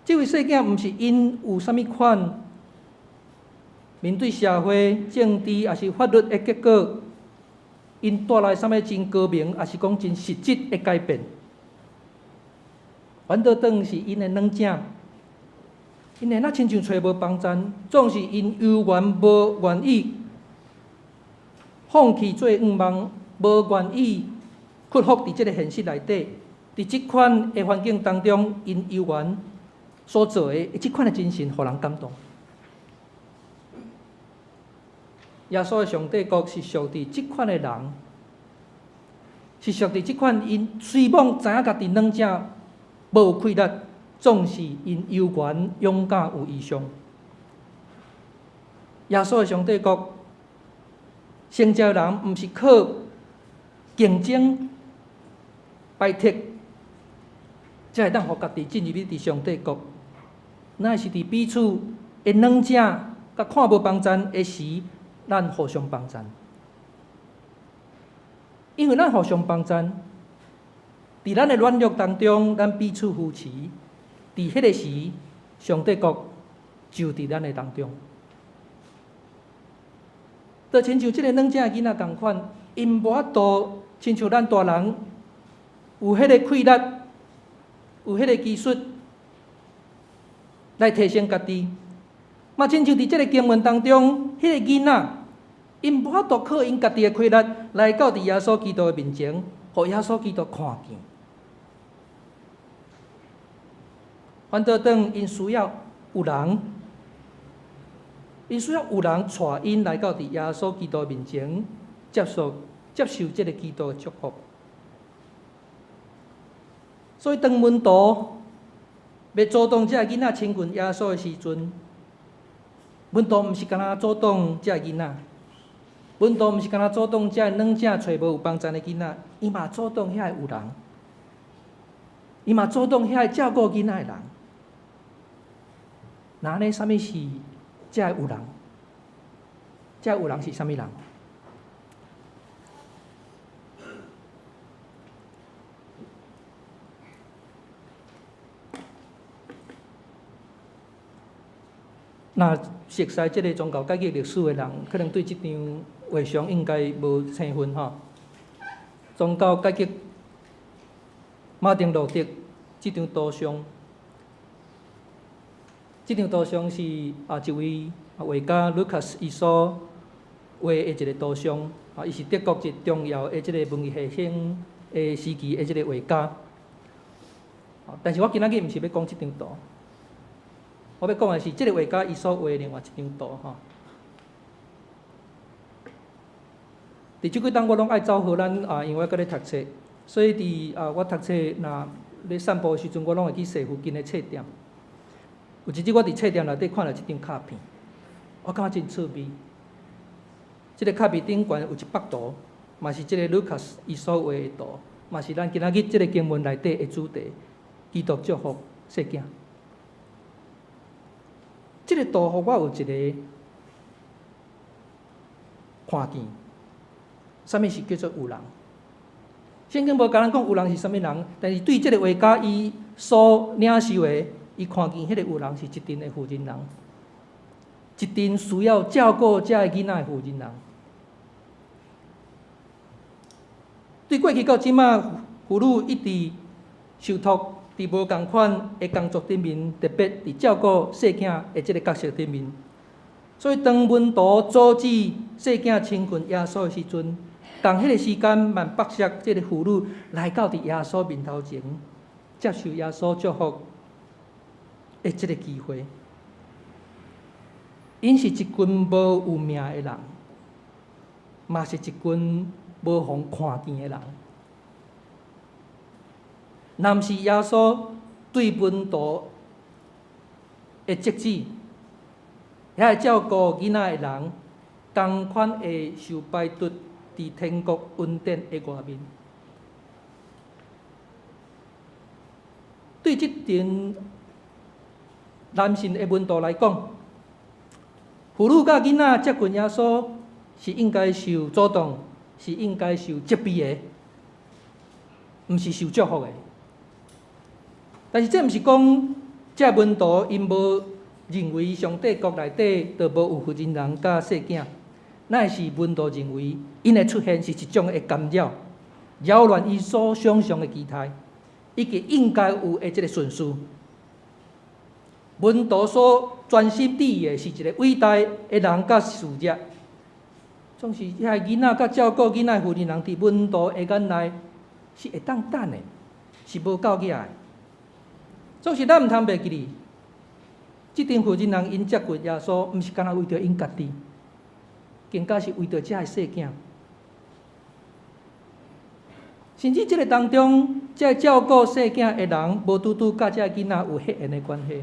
这位细囝毋是因有啥物款面对社会、政治，也是法律的结果。因带来啥物真高明，也是讲真实质的改变。反倒当是因的软正，因的那亲像找无帮站，总是因犹原无愿意放弃做愿望，无愿意屈服伫即个现实内底。伫即款的环境当中，因犹原所做的即款的精神，互人感动。耶稣的上帝国是属伫即款的人，是属伫即款因虽望知影家己软正无有气力，总是因犹原勇敢有异象。耶稣的上帝国，成就人毋是靠竞争排斥，才会当互家己进入伫上帝国，乃是伫彼此的软正甲看无帮站的时。咱互相帮衬，因为咱互相帮衬，伫咱的软弱当中，咱彼此扶持。伫迄个时，上帝国就伫咱的当中。就亲像即个软正的囡仔共款，因无法度亲像咱大人有迄个气力，有迄个技术来提升家己。嘛，亲像伫即个经文当中，迄个囡仔，因无法度靠因家己的气力来到伫耶稣基督的面前，互耶稣基督看见。反倒当因需要有人，带因来到伫耶稣基督的面前，接受即个基督的祝福。所以当门徒要主动即个囡仔亲近耶稣的时阵，门徒毋是干那主动即个囡仔，门徒毋是干那主动即个软正找无有帮衬的囡仔，伊嘛主动遐有人，伊嘛主动遐照顾囡仔的人。那安尼，啥物是即个有人？即个有人是啥物人？那熟悉即个宗教改革历史的人，可能对即张画像应该无生分吼。宗教改革马丁路德即张图像，即张图像是一位画家 Lucas 伊所画的一个图像。伊是德国一重要的即个文艺复兴的时期的即个画家。但是我今仔日毋是要讲即张图，我要讲的是即个画家伊所画的另外一张图吼。伫即几冬我拢爱走荷兰因为我搁咧读册，所以伫我读册若咧散步的时阵，我拢会去踅附近的册店。有一日我伫册店内底看到一张卡片，我感觉真趣味。即个卡片顶悬有一幅图，嘛是即个卢卡斯伊所画的图，嘛是咱今仔日即个经文内底的主题，基督祝福世界。即个图互我有一个看见，啥物是叫做有人？圣经无甲咱讲有人是啥物人，但是对即个画家伊所领受的，伊看见迄个有人是一群的负责人，一群需要照顾遮个囡仔的负责人。对过去到即仔，妇女一直受托伫无共款的工作顶面，特别伫照顾细囝的即个角色顶面。所以当门徒阻止细囝亲近耶稣的时阵，同迄个时间万百色即个妇女来到伫耶稣面头前，接受耶稣祝福的即个机会。因是一群无有命的人，嘛是一群无互看见的人。若毋是耶稣对门徒的责旨，遐会照顾囡仔的人，同款会受排除伫天国恩典的外面。对即群男性的门徒来讲，妇女甲囡仔接近耶稣是应该受主动，是应该受责备的，毋是受祝福的。但是这毋是讲这门徒因无认为上帝国内底就无有负责人甲细囝，乃是门徒认为因的出现是一种的干扰，扰乱伊所想象的期待，以及应该有的即个顺序。门徒所专心伫意的是一个伟大的人甲事业，总是遐囡仔甲照顾囡仔负责人伫门徒的眼内是会当等的，是无够额的。总是咱毋通袂记哩，即群负责人因接近耶稣，毋是干那为着因家己，更加是为着遮个细囝。甚至即个当中，遮照顾细囝的人，无拄拄甲遮囡仔有血缘的关系。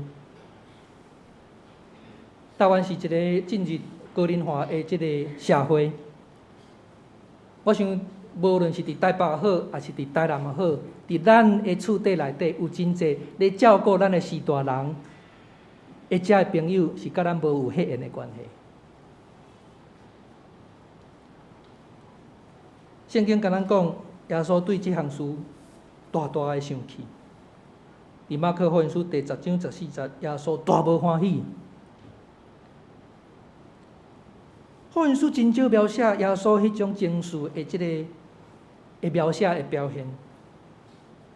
台湾是一个进入高龄化的即个社会，我想无论是伫台北也好，还是伫台南也好，伫咱的厝底内底有真济咧照顾咱的士大人，一遮的朋友是甲咱无有血缘的关系。圣经甲咱讲，耶稣对即项事大大的生气。伫马可福音书第10章14节，耶稣大无欢喜。福音书真少描写耶稣迄种情绪的即个的描写的表现，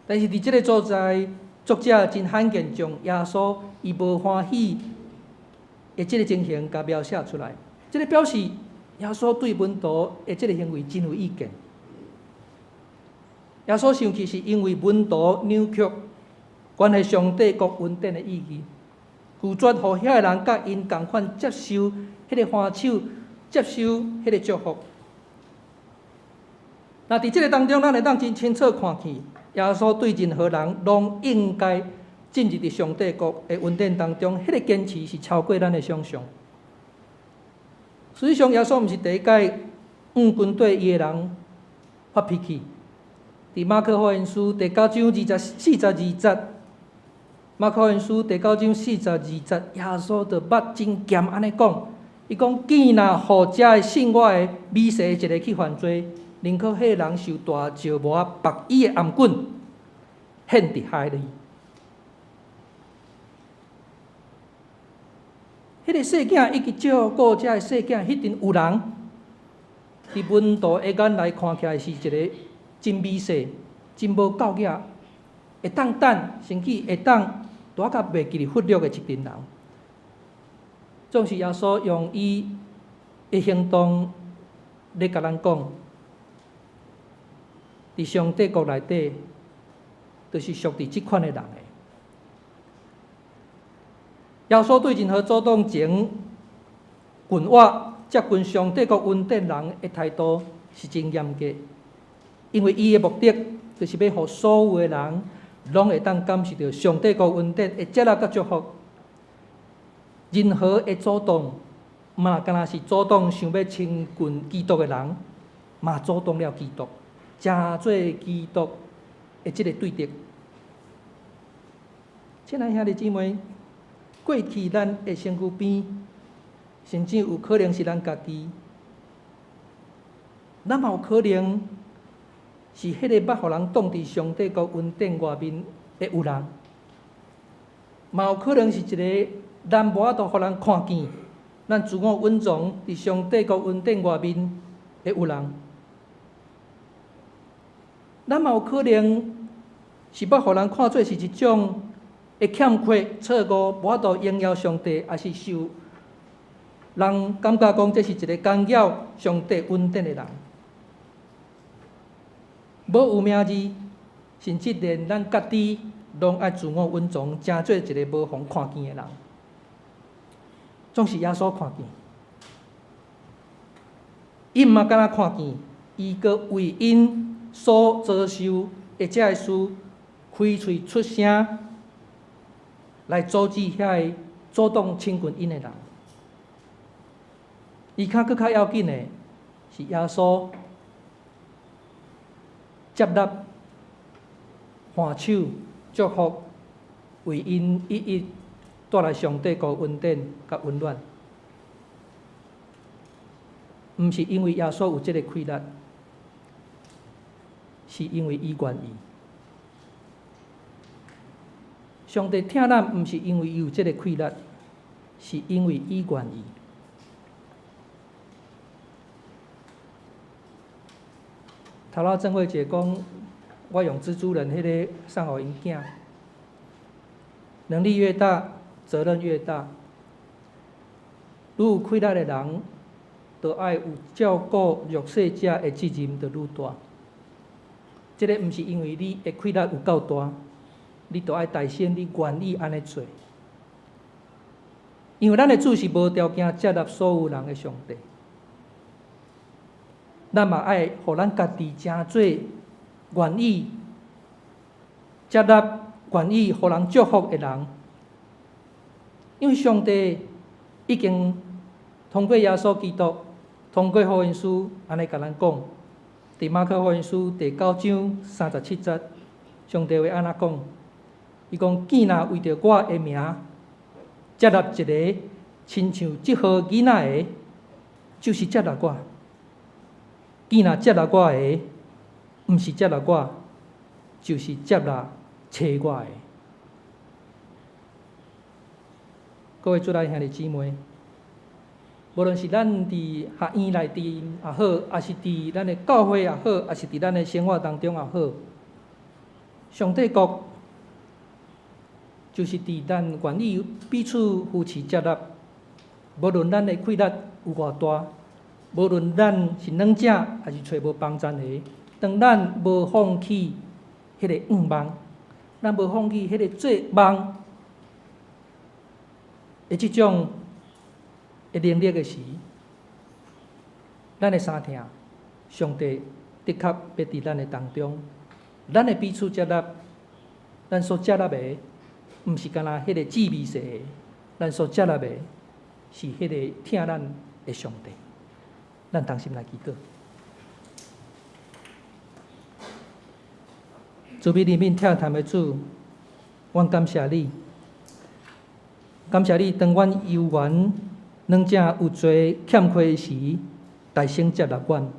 但是伫即个所在，作者真罕见将耶稣伊无欢喜的即个情形甲描写出来。即个表示耶稣对门徒的即个行为真有意见。耶稣生气是因为门徒扭曲关系上帝国恩典的意义，拒绝互遐个人甲因共款接受迄个欢手，接受迄个祝福。那伫即个当中，咱会当真清楚看见，耶稣对任何人拢应该进入伫上帝国的恩典当中，迄个坚持是超过咱的想象。实际上，耶稣毋是第一届军队伊的人发脾气。伫马可福音书第9章42节，马可福音书第9章42节，耶稣就捌真严安尼讲，伊讲：见若互遮的信我的美色一个去犯罪，宁可迄个人受大石磨绑伊的颔棍，献伫海里。迄个细囝以及照顾遮的细囝，迄阵有人伫门徒的眼来看起来是一个真美色、真无够额，会当等，甚至会当大甲袂记哩忽略的一群人。总是耶稣用伊的行动咧甲咱讲，伫上帝国内底，就是属伫即款的人的。耶稣对任何主动前近我接近上帝国恩典人的态度是真严格，因为伊的目的就是要互所有的人拢会当感受到上帝国恩典的接纳甲祝福。任何的主动，嘛敢若是主动想要亲近基督的人，嘛主动了基督，真做基督的即个对敌。亲爱兄弟姊妹，过去咱的身躯边，甚至有可能是咱家己，咱嘛有可能是迄个捌互人挡伫上帝国恩典外面的有人，嘛有可能是一个咱无法度互人看见，咱自我隐藏伫上帝国恩典外面的有人，咱嘛有可能是捌互人看做是一种会欠缺、错误、无法度荣耀上帝，还是受人感觉讲这是一个干扰上帝恩典的人，无有名字，甚至连咱家己拢爱自我隐藏，真做一个无互看见的人。总是耶稣看见，伊毋嘛敢若看见，伊阁为因所遭受的遮个事开喙出声，来阻止遐个主动亲近因的人。伊较搁较要紧的是耶稣接纳、还手、祝福，为因一一带来上帝国恩典甲温暖。毋是因为耶稣有这个气力，是因为伊愿意。上帝听咱，毋是因为伊有这个气力，是因为伊愿意。头仔郑慧姐讲，我用蜘蛛人迄个送互因囝，能力越大，责任越大。愈有气力的人，就爱有照顾弱势者的责任就愈大。这个毋是因为你的气力有够大，你就爱代先，你愿意安尼做。因为咱的主是无条件接纳所有人的上帝。咱嘛爱互咱家己真做愿意接纳、愿意互人祝福的人，因为上帝已经通过耶稣基督，通过福音书安尼甲咱讲，伫马可福音书第9章37节，上帝话安怎讲？伊讲：见若为着我的名接纳一个亲像即号囡仔的，就是接纳我。见若接纳我的，毋是接纳我，就是接纳找我的。各位主内兄弟姊妹，无论是咱伫学院内底也好，还是伫咱的教会也好，还是伫咱的生活当中也好，上帝国就是伫咱愿意彼此扶持接纳，无论咱的气力有偌大。无论咱是软者还是找无帮咱的，当咱无放弃迄个愿望，咱无放弃迄个做梦的即种的能力的时，咱的三听，上帝的确要伫咱的当中，咱的彼此接纳，咱所接纳的，毋是干那迄个滋味性的，咱所接纳的，是迄个听咱的上帝。咱同心来祈祷。主比怜悯疼谈的主，阮感谢你，感谢你当阮有缘，软者有罪欠缺时，大声接纳阮，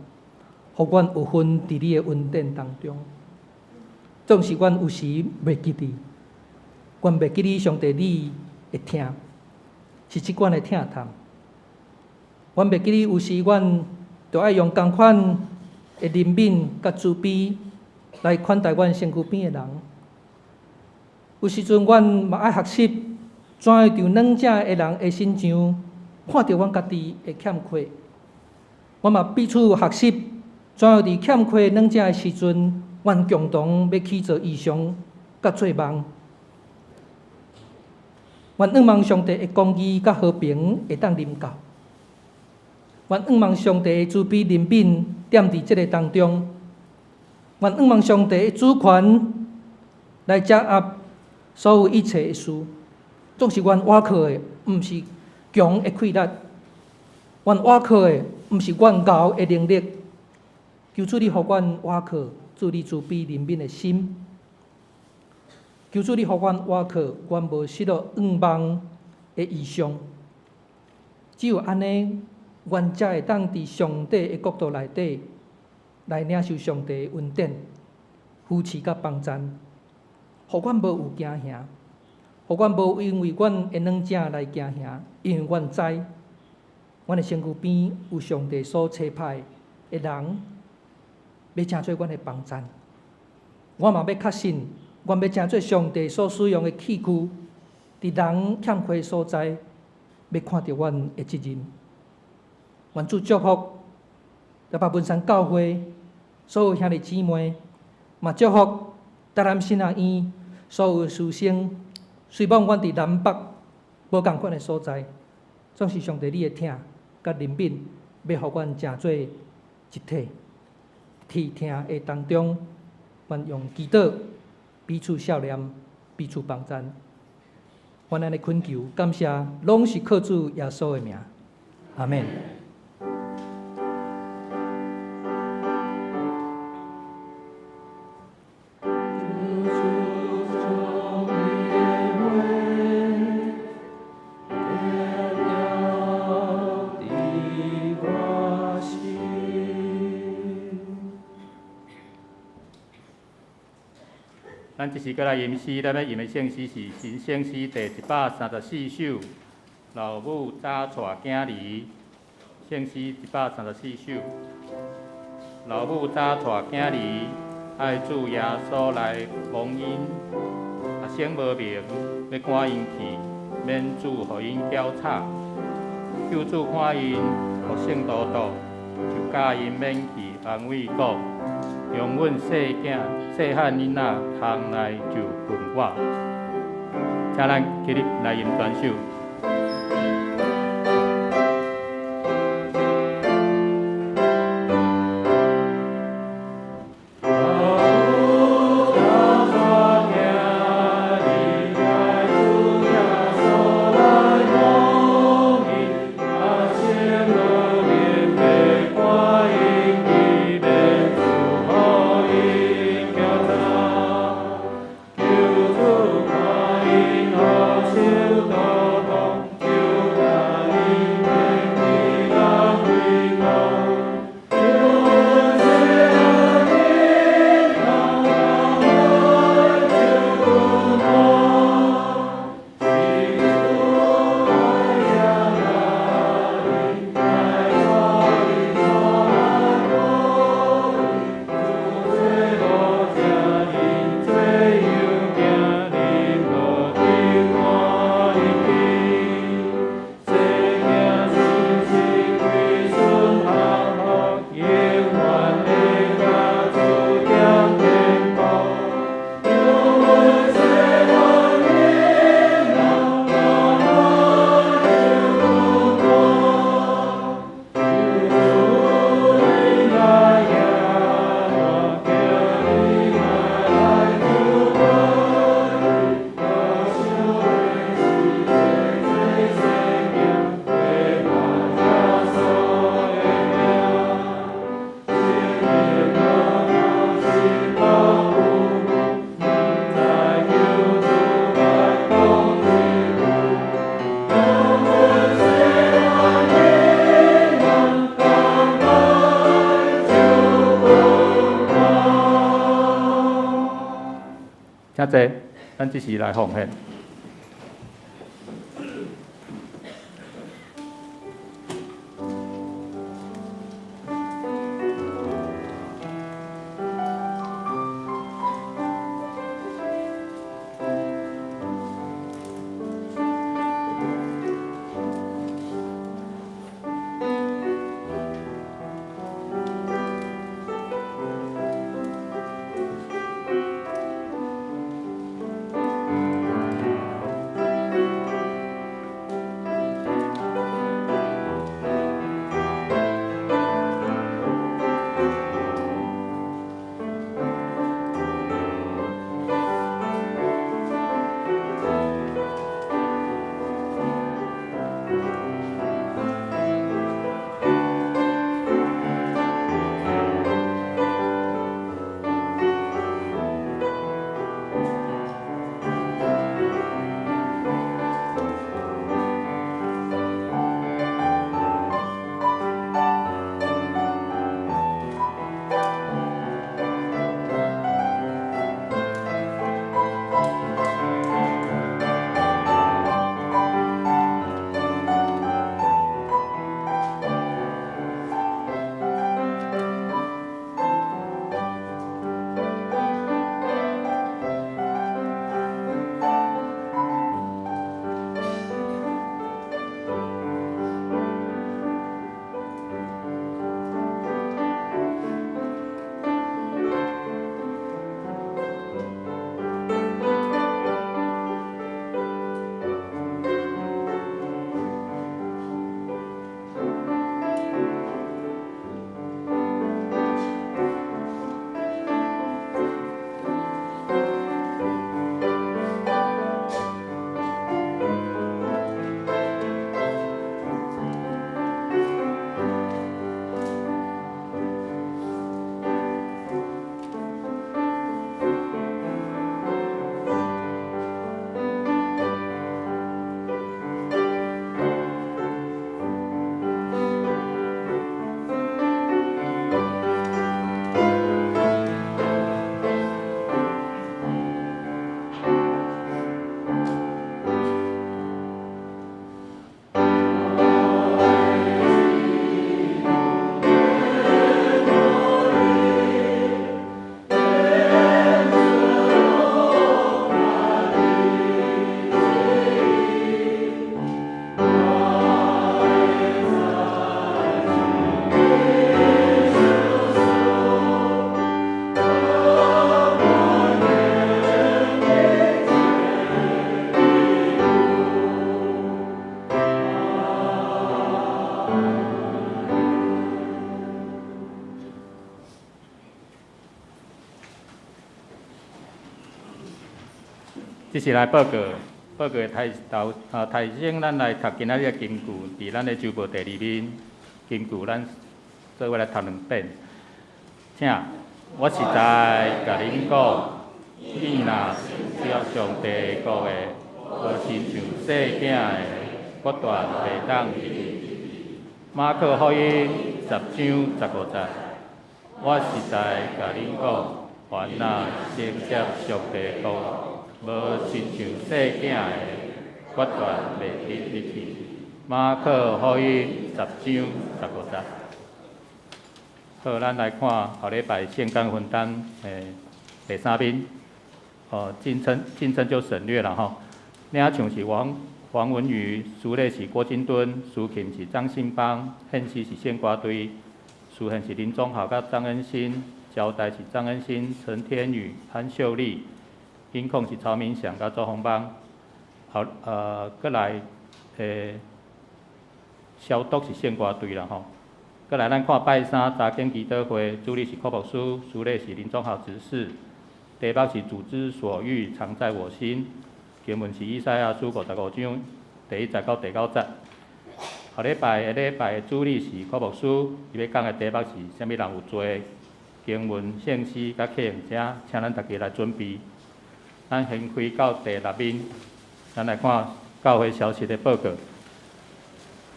互阮有份伫你的恩典当中。总是阮有时袂记你，阮袂记你上帝你的疼，是即款的疼痛。阮袂记你，有时阮就爱用同款的怜悯甲慈悲来款待阮身躯边的人。有时阵，阮嘛爱学习怎样从软者的人的身上看到阮家己的欠缺，我嘛彼此学习，怎样伫欠缺软正的时阵，阮共同要去做异象，甲做梦。阮仰望上帝的公义甲和平会当临到，阮仰望上帝的慈悲怜悯踮伫即个当中，阮仰望上帝的主权来掌握所有一切的事，总是阮倚靠的，毋是强的气力；阮倚靠的，毋是阮厚的能力。求主你互阮倚靠，主你慈悲怜悯的心。求主你互阮倚靠，阮无失落仰望的意向。只有安尼，阮才会当伫上帝的国度内底来领受上帝的恩典、扶持甲帮赞，互阮无有惊吓，互阮无因为阮的软正来惊吓，因为阮知，阮的身躯边有上帝所差派的人，要成做阮的帮赞。我嘛要确信。阮要成做上帝所使用的器具，伫人欠缺所在，要看到阮的责任。愿主祝福台北文山教会所有兄弟姊妹，嘛祝福台南新学院所有的师生。虽望阮伫南北无共款的所在，总是上帝你的疼甲怜悯，要互阮成做一体。体疼的当中，阮用祈祷。彼此笑脸，彼此帮赞。阮安尼恳求，感谢，拢是靠主耶稣的名。阿们。咱即时过来吟诗，咱要吟的圣诗是新圣诗第134首，老母早带囝儿。圣诗134首，老母早带囝儿，爱主耶稣来蒙因。生无明，要赶因去，免主互因搅吵。求主看因福星多多，就教因免去安慰国。用阮细汉囡仔通来就困我，请咱起立来吟全首。请坐，咱即时来奉献。这是来报告的提醒咱来读今仔日的金句，伫咱的周报第2面金句，咱做伙来读2遍。请，我实在甲恁讲，你若照上帝国的，无亲像细囝的，决断袂当。马可福音10章15节，我实在甲恁讲，凡若承接上帝国，无亲像细囝的，决断袂入去。马可福音10章15节。好，咱来看后礼拜献干分担第3面，进程就省略了吼。领唱是王文瑜，书类是郭金敦，书琴是张信邦，献诗是献歌队，书献是林宗豪甲张恩新，交代是张恩新、陈天宇、潘秀丽，音控是曹明祥甲周鸿邦。好，过来消毒是献歌队啦吼。过来，咱看拜三查经祈祷会，主理是柯牧师，书类是林宗豪执事，题目是主之所欲，常在我心。经文是以赛亚书55章第1节到第9节。后礼拜的主理是柯牧师，伊要讲的题目是啥物人有罪？经文、圣诗甲客用者，请咱大家来准备。咱先开到第6面，咱来看教会消息的报告。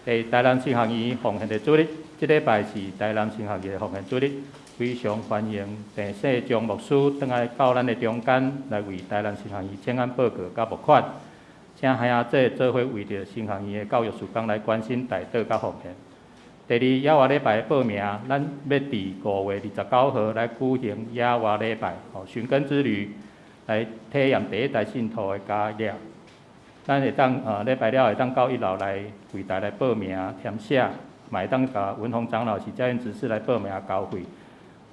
台南圣学院奉献的主日，这礼拜是台南圣学院的奉献主日，非常欢迎郑世忠牧师倒来到咱的中间，来为台南圣学院请安报告甲募款，请孩仔做伙为着圣学院的教育事工来关心代祷甲奉献。第2，野外礼拜的报名，咱要伫5月29号来举行野外礼拜，寻根之旅，来体验第1代信徒的家业。咱会当礼拜了会当到1楼来柜台来报名填写，嘛会当甲文宏长老是教员执事来报名交费。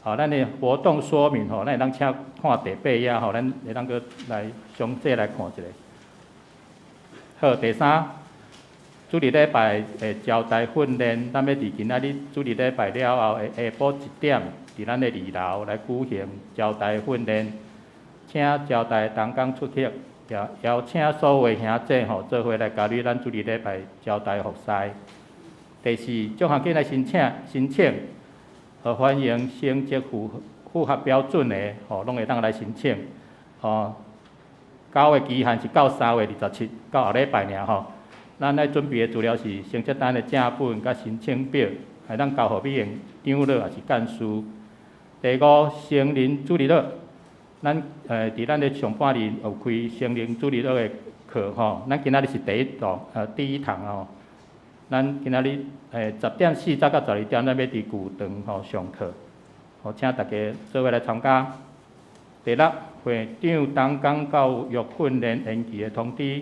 咱的活动说明咱会当请看第8页咱会当搁来详细来看一下。好，第3，主日礼拜的招待训练，咱要伫今仔日主日礼拜了后的下晡1点，伫咱的2楼来举行招待训练，请招待同工出席。邀请所有兄弟做伙来加入咱主日礼拜招待服侍。第4，众学生来申请，欢迎成绩符合标准的，拢会当来申请。交的期限是到3月27，到后礼拜尔咱来准备的资料是成绩单的正本甲申请表，会当交互美营长老也是干事。第5，成人主日日。咱伫咱的上半年有开成人主日日的课咱今仔日是第一堂咱今仔日10点40到12点，咱要伫旧堂上课，请大家做伙来参加。第6，会长同工教育训练延期的通知，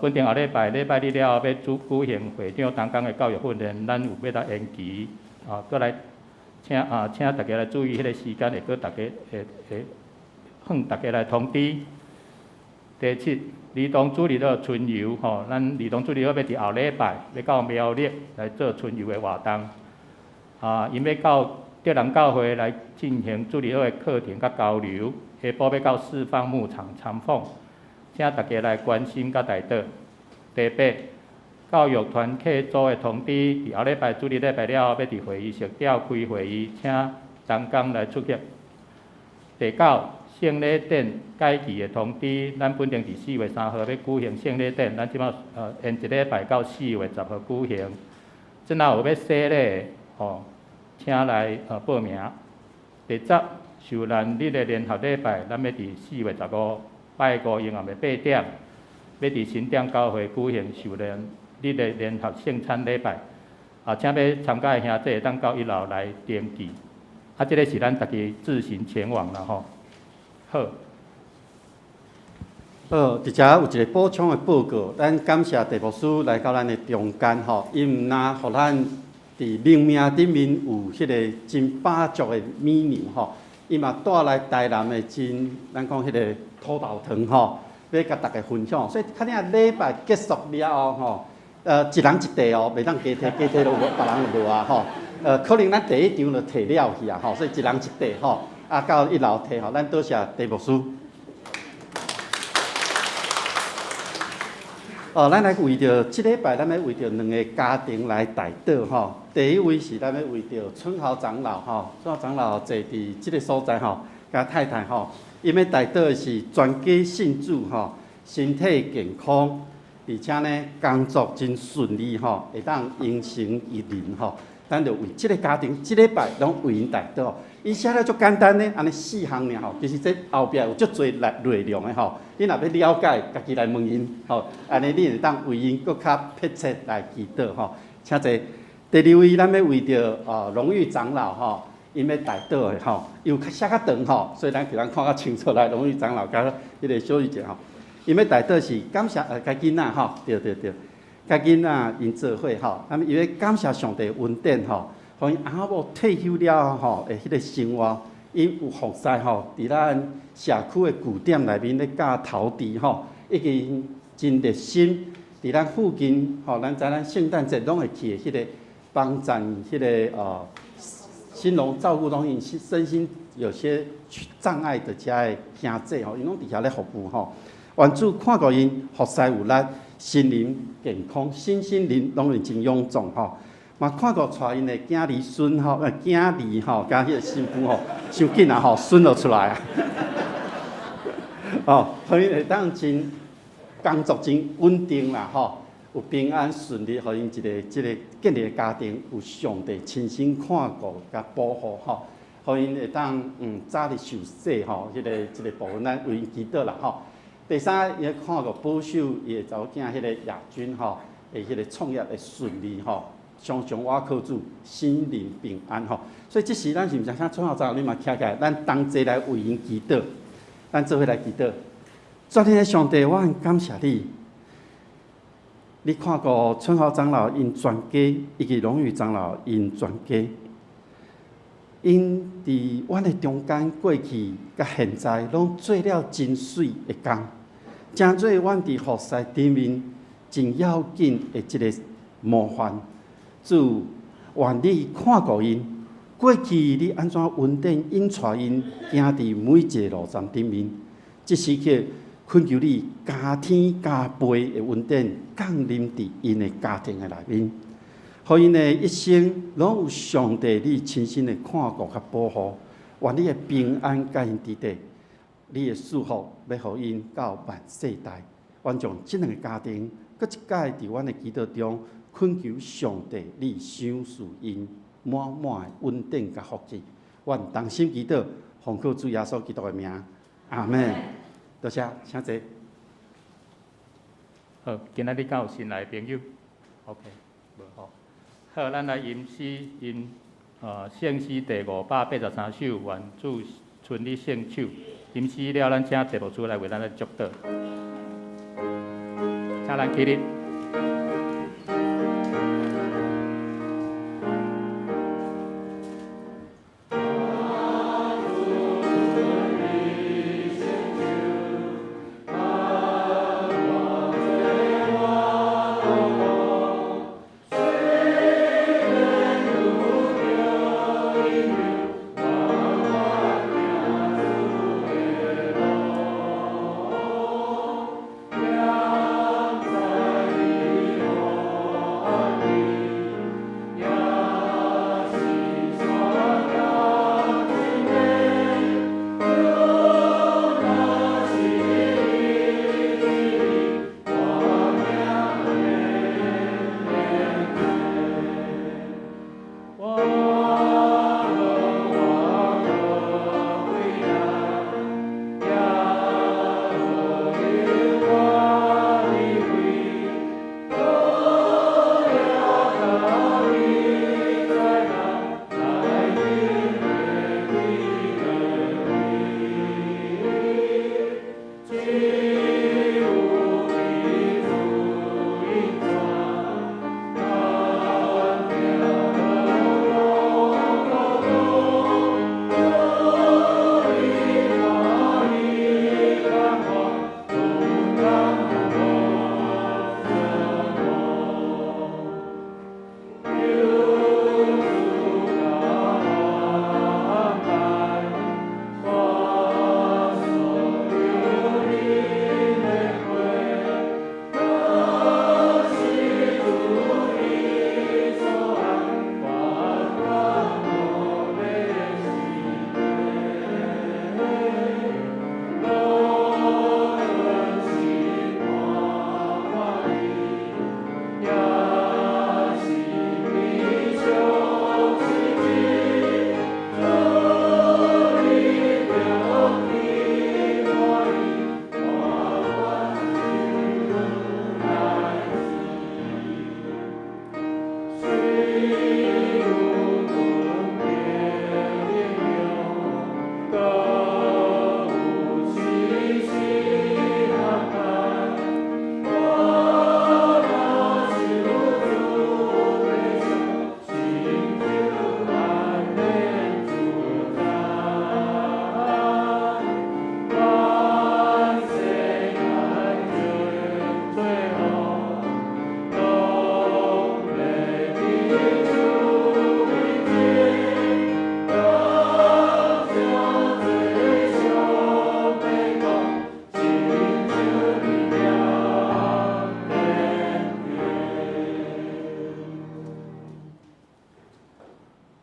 本定后礼拜日了后要举行会长同工的教育训练，咱有要来延期，过来请大家来注意迄个时间，会搁大家向大家来通知。第7，儿童主日日春游咱儿童主日日要伫后礼拜要到苗栗来做春游的活动，因要到德人教会来进行主日日的课程甲交流，下晡要到四方牧场参访，请大家来关心甲代祷。第8，教育团契组的通知，伫后礼拜主日礼拜了后要伫会议室召开会议，请同工来出席。第9，圣礼典改期的通知，咱本定伫4月3号要举行圣礼典，咱即马延一礼拜到4月10号举行。真若有要洗礼请来报名。第10，受难日的联合礼拜，咱要伫4月15拜5阴暗的8点，要伫新店教会举行受难日的联合圣餐礼拜。请要参加的兄弟会当到1楼来登记。这个是咱大家自行前往啦吼。好。伫遮有一个补充的报告，咱感谢地牧师来到咱的中间吼，伊毋但互咱伫命名顶面有迄个真饱足的米牛吼，伊嘛带来台南的咱讲迄个土豆汤吼，要甲大家分享。所以肯定礼拜结束了后一人一地袂当加摕落别人落啊吼。可能咱第一场就摕了去啊吼，所以一人一地吼，到1楼摕吼，咱多谢地牧师。咱来为着即礼拜，咱要为着2个家庭来代祷吼。第一位是咱要为着春豪长老吼，春豪长老坐伫即个所在吼，甲太太吼，因要代祷的是全家信主吼，身体健康，而且呢工作真顺利吼，会当应承一人吼。咱就为即个家庭，即礼拜拢为因代祷。伊写了足简单呢，安尼4项尔吼，其实这后壁有足侪内容的吼。你若要了解，家己来问因吼，安尼你会当为因搁较迫切来祈祷吼。请坐。第2位，咱要为着荣誉长老吼，因要代祷的吼，因为写较长吼，所以咱就通看较清楚来。荣誉长老甲迄个小玉姐吼，因要代祷是感谢家囡仔吼，对。家囡仔因做伙吼，伊要感谢上帝恩典吼。互因阿某退休了吼，诶，迄个生活，因有服侍吼，伫咱社区的据点内面咧教陶笛吼，已经真热心。伫咱附近吼，咱知咱圣诞节拢会去的迄个帮助迄个新农照顾拢因身心有些障碍的遮的兄弟吼，因拢伫遐咧服务吼。愿主看顾因服侍有力，心灵健康，身心灵拢会真臃肿吼。嘛看过带因的囝儿孙吼，囝儿吼，加迄个媳妇吼，伤紧啊吼，孙就出来啊。哦，互因会当真工作真稳定啦吼，有平安顺利，互因即个建立的家庭有上帝亲身看顾甲保护吼，互因会当早日受洗吼，即个部分咱为因祈祷啦吼。第3，伊看过保守伊的查某囝迄个亚军吼，会迄个创业会顺利吼。常常我靠主，心灵平安吼。所以即时咱是毋是请春豪长老你嘛徛起来，咱同齐来为因祈祷，咱做伙来祈祷。昨天的上帝，我很感谢你。你看过春豪长老因全家，以及荣誉长老因全家，因伫阮的中间过去甲现在，拢做了真水的工，真做阮伫服侍顶面真要紧的一个模范。主，愿你看顾因，过去你安怎稳定引带因行伫每一个路站顶面，即时刻恳求你加天加倍的稳定降临伫因的家庭的内面，互因的一生拢有上帝你亲身的看顾甲保护，愿你的平安甲因伫地，你的祝福要互因到万世代。愿将即2个家庭，搁一届伫阮的祈祷中。恳求上帝，你赏赐因满满的稳定甲福气。愿同心祈祷，奉靠主耶稣基督的名，阿门。多谢，请坐。好，今仔日敢有新来的朋友 ？OK， 无好。好，咱来吟诗，圣诗第583首，愿主顺利圣手。吟诗了，咱请题目主来为咱来祝祷。请咱起立。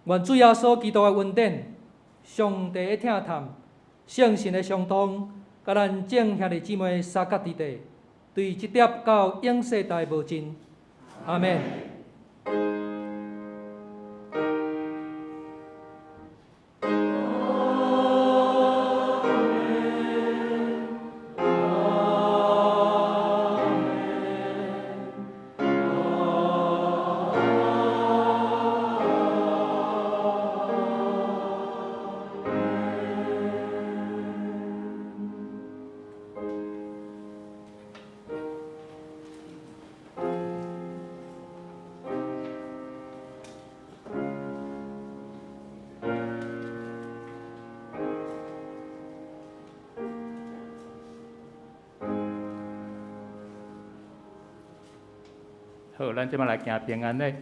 愿主耶稣基督的恩典、上帝的听谈、圣神的相通，甲咱众兄弟姊妹三角伫地，对这点到永世代无尽。阿门。好，咱即摆来行平安礼。